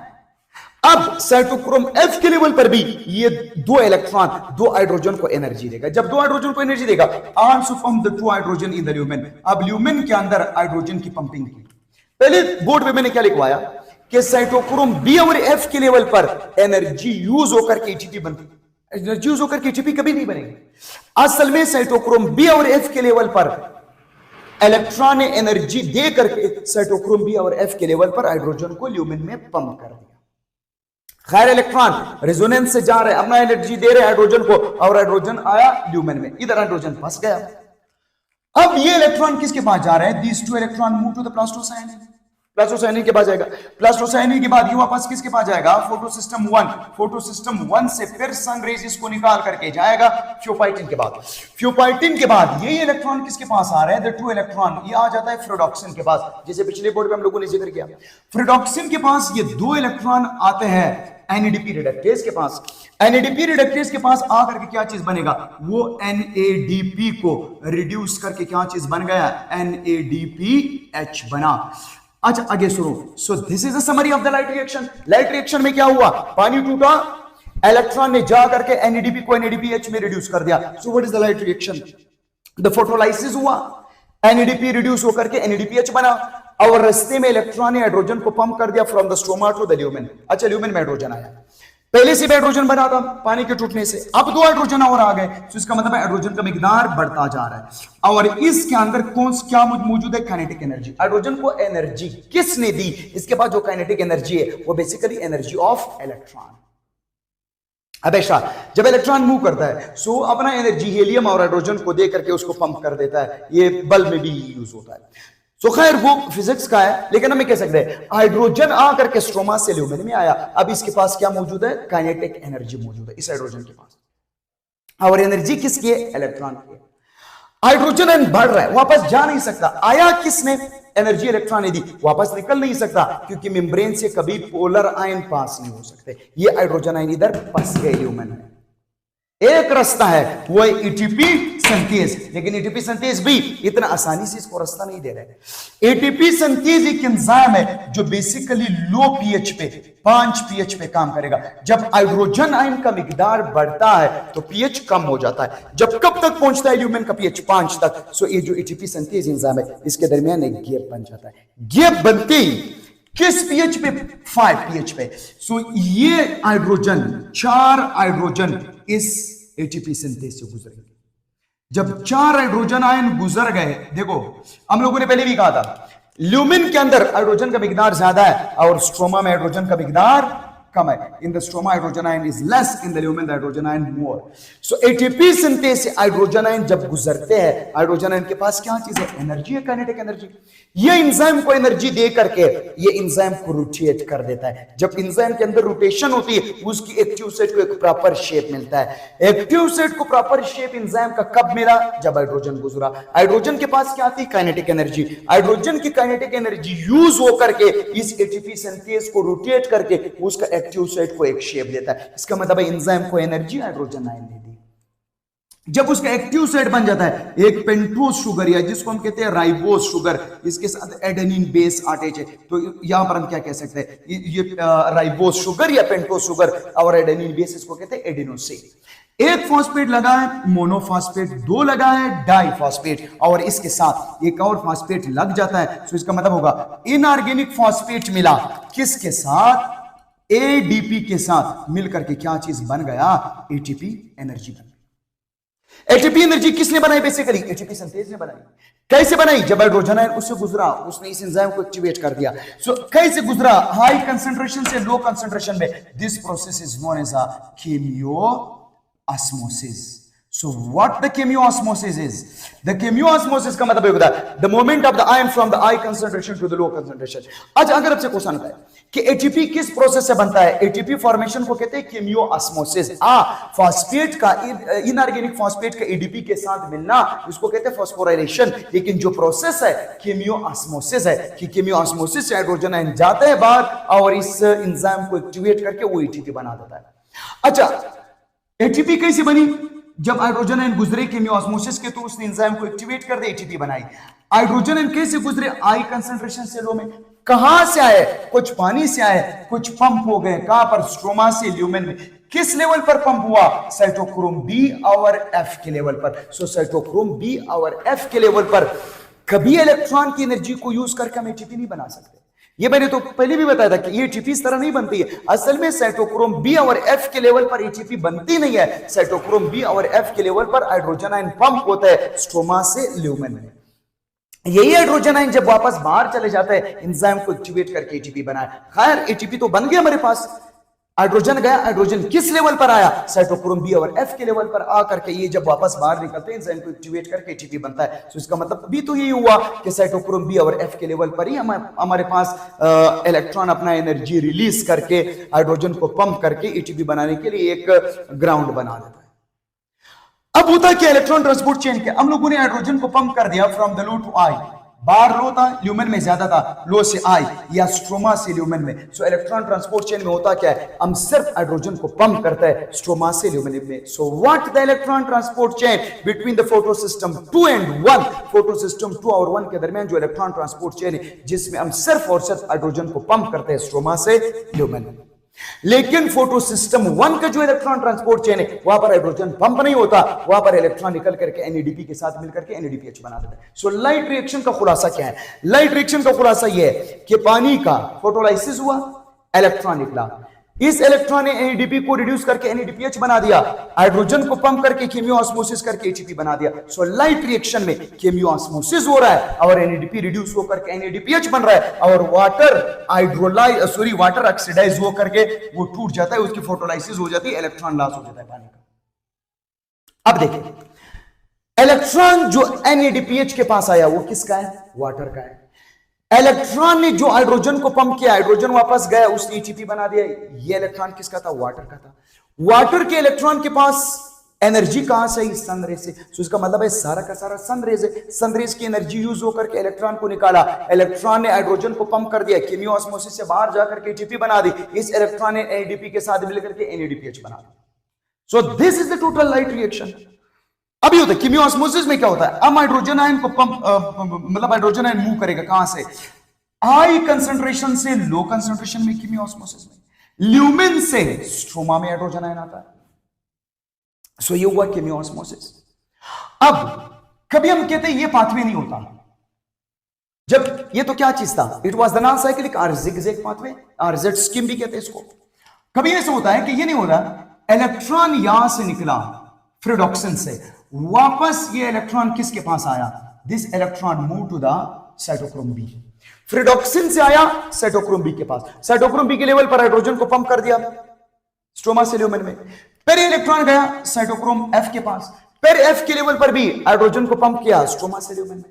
अब साइटोक्रोम एफ के लेवल पर भी ये दो इलेक्ट्रॉन दो हाइड्रोजन को एनर्जी देगा। जब दो हाइड्रोजन को एनर्जी देगा also pump the two hydrogen in the lumen. अब ल्यूमेन के अंदर हाइड्रोजन की पंपिंग की। पहले बोर्ड पे मैंने क्या लिखवाया कि साइटोक्रोम बी और एफ के लेवल पर एनर्जी यूज होकर के एटीपी बनती। एनर्जी यूज होकर के एटीपी कभी नहीं बनेगी। असल में साइटोक्रोम बी और एफ के लेवल पर इलेक्ट्रॉन ने एनर्जी दे करके साइटोक्रोम बी और एफ के लेवल पर हाइड्रोजन को ल्यूमेन में पंप कर दिया। खैर इलेक्ट्रॉन रेजोनेंस से जा रहे अपना एनर्जी दे रहे हाइड्रोजन को और हाइड्रोजन आया ल्यूमेन में। इधर हाइड्रोजन फंस गया। अब ये इलेक्ट्रॉन किसके पास जा रहे हैं? These two electron move to the plastocyanin. Plastocyanin के पास जाएगा। प्लास्टोसायनिन के बाद ये वापस किसके पास जाएगा? फोटोसिस्टम 1। फोटोसिस्टम 1 से फिर सन रेज इसको निकाल करके जाएगा फ्यूपाइटिन के बाद। फ्यूपाइटिन के बाद ये इलेक्ट्रॉन किसके पास आ रहे हैं? द टू इलेक्ट्रॉन ये आ जाता है फ्रेडॉक्सिन के पास, जैसे पिछले बोर्ड में हम लोगों ने जिक्र किया। फ्रेडॉक्सिन के पास ये दो इलेक्ट्रॉन आते हैं एनएडीपी रिडक्टेज के पास। एनएडीपी रिडक्टेज के पास आकर के क्या चीज बनेगा? वो एनएडीपी को रिड्यूस करके क्या चीज बन गया? एनएडीपीएच बना। अच्छा आगे सुनो। सो this is the summary of the light reaction. Light reaction में क्या हुआ? पानी टूटा, इलेक्ट्रॉन ने जा करके एनएडीपी को एनएडीपीएच में रिड्यूस कर दिया। सो what is the light reaction? The photolysis हुआ, एनएडीपी रिड्यूस होकर के एनएडीपीएच बना और रास्ते में इलेक्ट्रॉन ने हाइड्रोजन को पंप कर दिया from the stroma to the lumen. अच्छा ल्यूमेन में हाइड्रोजन आया। पहले से भी हाइड्रोजन बना था पानी के टूटने से, अब दो हाइड्रोजन और आ गए। तो इसका मतलब है हाइड्रोजन का मिकदार बढ़ता जा रहा है और इसके अंदर क्या मौजूद है? Kinetic energy. हाइड्रोजन को एनर्जी किसने दी? इसके पास जो काइनेटिक एनर्जी है वो बेसिकली एनर्जी ऑफ इलेक्ट्रॉन। हमेशा जब इलेक्ट्रॉन मूव करता है सो अपना एनर्जी हीलियम और हाइड्रोजन को दे करके उसको पंप कर देता है। ये बल्ब में भी यूज होता है। सो खैर वो फिजिक्स का है, लेकिन हमें कह सकते हैं हाइड्रोजन आकर के स्ट्रोमा से ल्यूमेन में आया। अब इसके पास क्या मौजूद है? काइनेटिक एनर्जी मौजूद है इस हाइड्रोजन के पास। और एनर्जी किसकी है? इलेक्ट्रॉन की है। हाइड्रोजन आयन बढ़ रहा है, वापस जा नहीं सकता। आया किसने? एनर्जी इलेक्ट्रॉन ने दी, वापस निकल नहीं सकता क्योंकि मेम्ब्रेन से कभी पोलर आयन पास नहीं हो सकते। ये हाइड्रोजन आयन इधर फंस गए ल्यूमेन में। एक रास्ता है वो है एटीपी सिंथेज, लेकिन एटीपी सिंथेज भी इतना आसानी से इसको रास्ता नहीं दे रहे। एटीपी सिंथेज एक एंजाइम है जो बेसिकली लो पीएच पे 5 पीएच पे काम करेगा। जब हाइड्रोजन आयन का मिकदार बढ़ता है तो पीएच कम हो जाता है। जब कब तक पहुंचता है ल्यूमेन का पीएच? 5 तक। सो ये जो एटीपी सिंथेज एंजाइम है इसके दरमियान एक गैप बन जाता है। गैप बनते ही किस पीएच पे? 5 पीएच पे। सो ये हाइड्रोजन 4 हाइड्रोजन इस एटीपी सिंथेज से गुजरेंगे। जब 4 हाइड्रोजन आयन गुजर गए, देखो हम लोगों ने पहले भी कहा था ल्यूमेन के अंदर हाइड्रोजन का मिकदार ज्यादा है और स्ट्रोमा में हाइड्रोजन का मिकदार कम है। In the stroma hydrogen ion is less, in the lumen the hydrogen ion more. So ATP synthase से हाइड्रोजन आयन जब गुजरते हैं, हाइड्रोजन आयन के पास क्या चीज है? एनर्जी है, काइनेटिक एनर्जी। ये एंजाइम को एनर्जी दे करके ये एंजाइम को रोटेट कर देता है। जब एंजाइम के अंदर रोटेशन होती है उसकी एक्टिव साइट को एक प्रॉपर शेप मिलता है। एक्टिव साइट को प्रॉपर शेप एंजाइम का कब मिला? जब हाइड्रोजन गुजरा। हाइड्रोजन के पास क्या आती? Kinetic energy. हाइड्रोजन की काइनेटिक एनर्जी यूज होकर के इस एटीपी सिंथेज को रोटेट करके उसका एक्टिव साइट को एक शेप देता है। इसका मतलब है एंजाइम को एनर्जी हाइड्रोजन आयन दे दी। जब उसका एक्टिव साइट बन जाता है एक पेंटोज शुगर या जिसको हम कहते हैं राइबोज शुगर, इसके साथ एडेनिन बेस अटैच है, तो यहां पर हम क्या कह सकते हैं? ये राइबोज शुगर या पेंटोज शुगर और एडेनिन बेस इसको कहते हैं एडिनोसिन। एक फॉस्फेट लगा है मोनोफॉस्फेट, 2 लगा है डाइफॉस्फेट और इसके साथ एक और फॉस्फेट लग जाता है। तो इसका मतलब होगा इनऑर्गेनिक फॉस्फेट मिला किसके साथ? एडीपी के साथ मिलकर के क्या चीज बन गया? एटीपी एनर्जी बन गई। एटीपी एनर्जी किसने बनाई? बेसिकली एटीपी सिंथेज ने बनाई। कैसे बनाई? जब हाइड्रोजन आयन उससे गुजरा, उसने इस एंजाइम को एक्टिवेट कर दिया। सो कैसे गुजरा? हाई कंसंट्रेशन से लो कंसंट्रेशन में। This process is known as a chemiosmosis. So what the chemiosmosis is? The chemiosmosis का मतलब होता है the movement of the ion from the high concentration to the low concentration। आज अगर आपसे question आता है कि एटीपी किस प्रोसेस से बनता है, एटीपी फॉर्मेशन को कहते हैं केमियोऑस्मोसिस। फॉस्फेट का इनऑर्गेनिक फॉस्फेट का एडीपी के साथ मिलना, इसको कहते हैं फॉस्फोराइलेशन। लेकिन जो प्रोसेस है केमियोऑस्मोसिस है कि केमियोऑस्मोसिस से हाइड्रोजन आयन जाते हैं बाहर और इस एंजाइम को एक्टिवेट करके वो एटीपी बना देता है। अच्छा, एटीपी कैसे बनी? जब हाइड्रोजन आयन गुजरे केमियोऑस्मोसिस के तो उसने एंजाइम को एक्टिवेट कर दे, एटीपी बनाई। हाइड्रोजन आयन कैसे गुजरे? हाई कंसंट्रेशन से लो में। कहां से आए? कुछ पानी से आए, कुछ पंप हो गए। कहां पर? स्ट्रोमा से ल्यूमेन में। किस लेवल पर पंप हुआ? साइटोक्रोम बी और एफ के लेवल पर। सो साइटोक्रोम बी और एफ के लेवल पर कभी इलेक्ट्रॉन की एनर्जी को यूज करके हम एटीपी नहीं बना सकते। ये मैंने तो पहले भी बताया था कि ये एटीपी इस तरह नहीं बनती है। असल में साइटोक्रोम बी और एफ के लेवल पर एटीपी बनती नहीं है। साइटोक्रोम बी और एफ के लेवल पर हाइड्रोजन आयन पंप होता है स्ट्रोमा से ल्यूमेन में। यही हाइड्रोजन आयन जब वापस बाहर चले जाते हैं एंजाइम को एक्टिवेट करके एटीपी बनाए। खैर एटीपी तो बन गया हमारे पास। हाइड्रोजन गया, हाइड्रोजन किस लेवल पर आया? साइटोक्रोम बी और एफ के लेवल पर आकर के ये जब वापस बाहर निकलते हैं एंजाइम को एक्टिवेट करके एटीपी बनता है। तो इसका मतलब भी तो यही हुआ कि साइटोक्रोम बी और एफ के लेवल पर ही हमारे पास इलेक्ट्रॉन अपना एनर्जी रिलीज करके हाइड्रोजन को पंप करके एटीपी बनाने के लिए एक ग्राउंड बना देता है। अब होता है कि इलेक्ट्रॉन ट्रांसपोर्ट चेन के हम लोगों ने हाइड्रोजन को पंप कर दिया फ्रॉम द लो टू आई। बाहर लो था, ल्यूमेन में ज्यादा था, लो से आई या स्ट्रोमा से ल्यूमेन में। सो इलेक्ट्रॉन ट्रांसपोर्ट चेन में होता क्या है? हम सिर्फ हाइड्रोजन को पंप करता है स्ट्रोमा से ल्यूमेन में। So what the electron transport chain between the photosystem 2 and 1, photosystem 2 और 1 के दरमियान जो इलेक्ट्रॉन ट्रांसपोर्ट चेन है जिसमें हम सिर्फ और सिर्फ हाइड्रोजन को पंप करते हैं स्ट्रोमा से ल्यूमेन में। लेकिन फोटोसिस्टम 1 का जो इलेक्ट्रॉन ट्रांसपोर्ट चेन है वहां पर हाइड्रोजन पंप नहीं होता, वहां पर इलेक्ट्रॉन निकल करके एनएडीपी के साथ मिलकर के एनएडीपीएच बना देता है। सो लाइट रिएक्शन का खुलासा क्या है? लाइट रिएक्शन का खुलासा यह है कि पानी का फोटोलाइसिस हुआ, इलेक्ट्रॉन निकला, इस इलेक्ट्रॉन ने एनएडीपी को रिड्यूस करके एनएडीपीएच बना दिया, हाइड्रोजन को पंप करके केमियोऑस्मोसिस करके एटीपी बना दिया। सो लाइट रिएक्शन में केमियोऑस्मोसिस हो रहा है और एनएडीपी रिड्यूस होकर के एनएडीपीएच बन रहा है और वाटर ऑक्सीडाइज हो करके वो टूट जाता है, उसकी फोटोलाइसिस हो जाती है, इलेक्ट्रॉन लॉस हो जाता है पानी का। अब देखिए इलेक्ट्रॉन जो एनएडीपीएच के पास आया वो किसका है? वाटर का है। इलेक्ट्रॉन ने जो हाइड्रोजन को पंप किया, हाइड्रोजन वापस गया, उसने एटीपी बना दिया। ये इलेक्ट्रॉन किसका था? वाटर का था। वाटर के इलेक्ट्रॉन के पास एनर्जी कहां से आई? सनरेज से। तो इसका मतलब है सारा का सारा सनरेज है। सनरेज की एनर्जी यूज होकर के इलेक्ट्रॉन को निकाला, इलेक्ट्रॉन ने हाइड्रोजन को पंप कर दिया, केमियोऑस्मोसिस से बाहर जाकर के एटीपी बना दी, इस इलेक्ट्रॉन ने एनएडीपी के साथ मिलकर के एनएडीपीएच बना दी। So this is the total light reaction. अभी होता है केमियोऑस्मोसिस में क्या होता है? अब हाइड्रोजन आयन को पंप मतलब हाइड्रोजन आयन मूव करेगा कहां से? हाई कंसंट्रेशन से लो कंसंट्रेशन में केमियोऑस्मोसिस में, ल्यूमेन से स्ट्रोमा में हाइड्रोजन आयन आता है। सो ये हुआ केमियोऑस्मोसिस। अब कभी हम कहते हैं ये पाथवे नहीं होता, जब ये तो क्या चीज था? It was the non cyclic और जिगजैग पाथवे और जेड स्कीम भी कहते हैं इसको। कभी ऐसा होता है कि ये नहीं होता, इलेक्ट्रॉन यहां से निकला फ्रिडॉक्सिन से, वापस ये इलेक्ट्रॉन किसके पास आया? This electron move to the cytochrome B. Ferredoxin से आया साइटोक्रोम बी के पास, साइटोक्रोम बी के लेवल पर हाइड्रोजन को पंप कर दिया स्ट्रोमा से ल्यूमेन में, फिर इलेक्ट्रॉन गया साइटोक्रोम एफ के पास, फिर एफ के लेवल पर भी हाइड्रोजन को पंप किया स्ट्रोमा से ल्यूमेन में,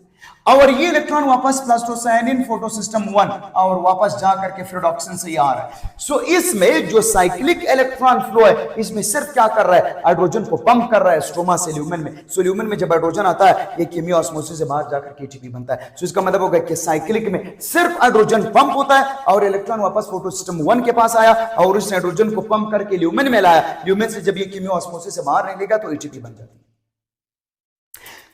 और ये इलेक्ट्रॉन वापस प्लास्टोसायनिन फोटोसिस्टम 1 और वापस जाकर के फ्रिडॉक्सिन से आ रहा है। सो इसमें जो साइक्लिक इलेक्ट्रॉन फ्लो है इसमें सिर्फ क्या कर रहा है? हाइड्रोजन को पंप कर रहा है स्ट्रोमा से ल्यूमेन में। सो ल्यूमेन में जब हाइड्रोजन आता है ये केमियोऑस्मोसिस से बाहर जाकर के एटीपी बनता है। सो इसका मतलब होगा कि साइक्लिक में सिर्फ हाइड्रोजन पंप होता है और इलेक्ट्रॉन वापस फोटोसिस्टम 1 के पास आया और उस हाइड्रोजन को पंप करके ल्यूमेन में लाया, ल्यूमेन से जब ये केमियोऑस्मोसिस से बाहर निकलेगा तो एटीपी बन जाती है।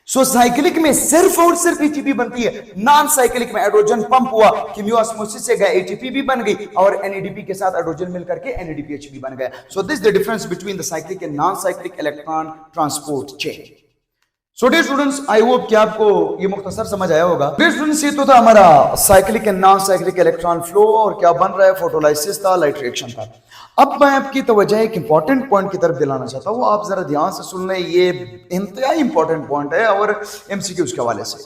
सो साइक्लिक में सिर्फ और सिर्फ एटीपी बनती है, नॉन साइक्लिक में हाइड्रोजन पंप हुआ, केमियोऑस्मोसिस से गया, एटीपी भी बन गई और एनएडीपी के साथ हाइड्रोजन मिलकर के एनएडीपीएच भी बन गया। So this the difference between the cyclic and non cyclic electron transport chain. So dear students, I hope कि आपको ये मुख्तसर समझ आया होगा। डियर स्टूडेंट्स, ये तो था हमारा cyclic and non cyclic electron flow और क्या बन रहा है, फोटोलाइसिस था, लाइट रिएक्शन था। अब मैं आपकी तवज्जो एक इंपॉर्टेंट पॉइंट की तरफ दिलाना चाहता हूँ, आप जरा ध्यान से सुन लें, ये इंतहाई इंपॉर्टेंट पॉइंट है और एमसीक्यूज के हवाले से।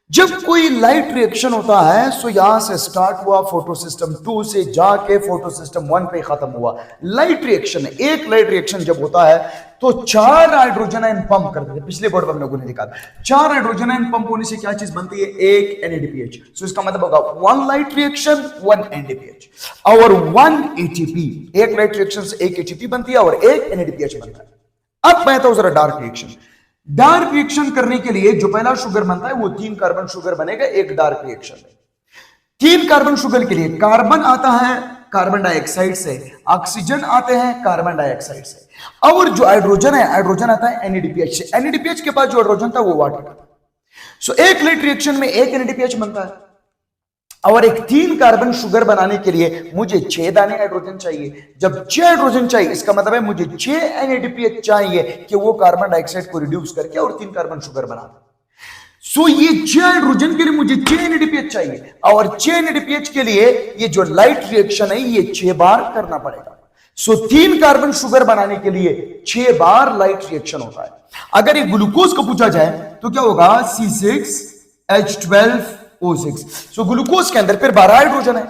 जब कोई लाइट रिएक्शन होता है सो यहां से स्टार्ट हुआ, फोटो सिस्टम 2 से जाके फोटो सिस्टम 1 पे खत्म हुआ। लाइट रिएक्शन, एक लाइट रिएक्शन जब होता है तो 4 हाइड्रोजन आयन पंप कर देते हैं। पिछले बोर्ड पर हम लोगों ने देखा 4 हाइड्रोजन आयन पंप होने से क्या चीज बनती है, एक NADPH। सो इसका मतलब होगा 1 लाइट रिएक्शन 1 NADPH और 1 ATP। एक लाइट रिएक्शन से एक ATP बनती है और एक NADPH बनता है। अब मैं तो जरा डार्क रिएक्शन, डार्क रिएक्शन करने के लिए जो पहला शुगर बनता है वो 3 कार्बन शुगर बनेगा एक डार्क रिएक्शन में। 3 कार्बन शुगर के लिए कार्बन आता है कार्बन डाइऑक्साइड से, ऑक्सीजन आते हैं कार्बन डाइऑक्साइड से, और जो हाइड्रोजन है, हाइड्रोजन आता है NADPH से। NADPH के पास जो हाइड्रोजन था वो वाटर का था। सो एक लाइट रिएक्शन में एक NADPH बनता है और एक 3 कार्बन शुगर बनाने के लिए मुझे 6 दाने हाइड्रोजन चाहिए। जब 6 हाइड्रोजन चाहिए इसका मतलब है मुझे 6 NADPH चाहिए कि वो कार्बन डाइऑक्साइड को रिड्यूस करके और 3 कार्बन शुगर बना दे। सो ये 6 हाइड्रोजन के लिए मुझे 6 NADPH चाहिए और 6 NADPH के लिए ये जो लाइट रिएक्शन है ये 6 बार करना पड़ेगा। सो 3 कार्बन शुगर बनाने के लिए 6 बार लाइट रिएक्शन होता है। अगर ये ग्लूकोज को पूछा जाए तो क्या होगा, C6H12O6। सो ग्लूकोज के अंदर फिर 12 हाइड्रोजन है।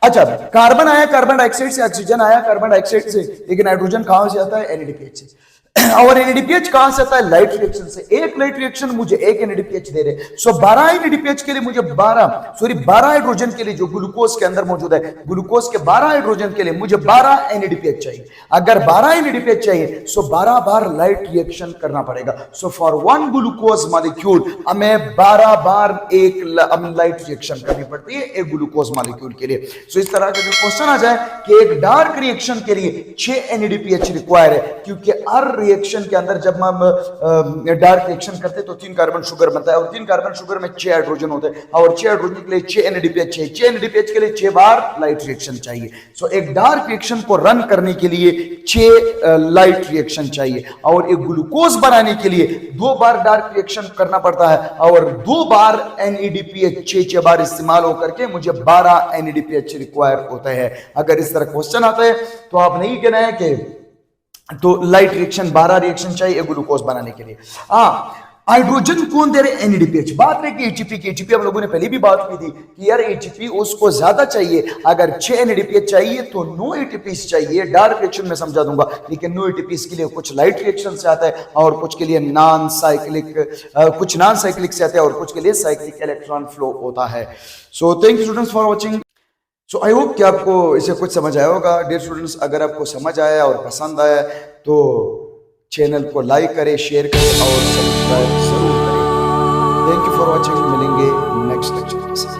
अच्छा, कार्बन आया कार्बन डाइऑक्साइड से, ऑक्सीजन आया कार्बन डाइऑक्साइड से, लेकिन हाइड्रोजन कहां से आता है, NADPH से। और NADPH कहां से आता है, लाइट रिएक्शन से। एक लाइट रिएक्शन मुझे एक NADPH दे रहे, सो 12 NADPH के लिए मुझे 12 हाइड्रोजन के लिए जो ग्लूकोज के अंदर मौजूद है, ग्लूकोज के 12 हाइड्रोजन के लिए मुझे 12 NADPH चाहिए। अगर 12 NADPH चाहिए सो 12 बार लाइट रिएक्शन करना पड़ेगा। सो फॉर 1 ग्लूकोज मॉलिक्यूल हमें 12 बार एक लाइट रिएक्शन करनी पड़ती है एक ग्लूकोज मॉलिक्यूल के लिए। सो इस तरह का जो क्वेश्चन आ जाए कि एक डार्क रिएक्शन के लिए 6 NADPH रिक्वायर है, क्योंकि हर रिएक्शन के अंदर जब हम डार्क रिएक्शन करते हैं तो 3 कार्बन शुगर बनता है और 3 कार्बन शुगर में 6 हाइड्रोजन होते हैं और 6 हाइड्रोजन के लिए 6 NADPH चाहिए। 6 NADPH के लिए 6 बार लाइट रिएक्शन चाहिए। सो एक डार्क रिएक्शन को रन करने के लिए 6 लाइट रिएक्शन चाहिए और एक ग्लूकोज बनाने के लिए 2 बार डार्क रिएक्शन करना पड़ता है और 2 बार NADPH 6 बार इस्तेमाल होकर के मुझे 12 NADPH रिक्वायर होता है। अगर इस तरह क्वेश्चन आता है तो आप नहीं कहना है कि तो लाइट रिएक्शन 12 रिएक्शन चाहिए ग्लूकोज बनाने के लिए। हाइड्रोजन कौन दे रहे, NADPH। बात है कि ATP हम लोगों ने पहले भी बात की थी कि यार ATP उसको ज्यादा चाहिए। अगर 6 NADPH चाहिए तो 9 ATPs चाहिए। डार्क रिएक्शन में समझा दूंगा, लेकिन 9 ATPs के लिए कुछ लाइट रिएक्शन से आता है और कुछ के लिए नॉन साइक्लिक, कुछ नॉन साइक्लिक से आता है और कुछ के लिए साइक्लिक इलेक्ट्रॉन फ्लो होता है। So thank you students for watching. So I hope कि आपको इसे कुछ समझ आया होगा। डियर स्टूडेंट्स, अगर आपको समझ आया और पसंद आया तो चैनल को लाइक करें, शेयर करें और सब्सक्राइब जरूर करें। Thank you for watching. मिलेंगे नेक्स्ट लेक्चर के साथ।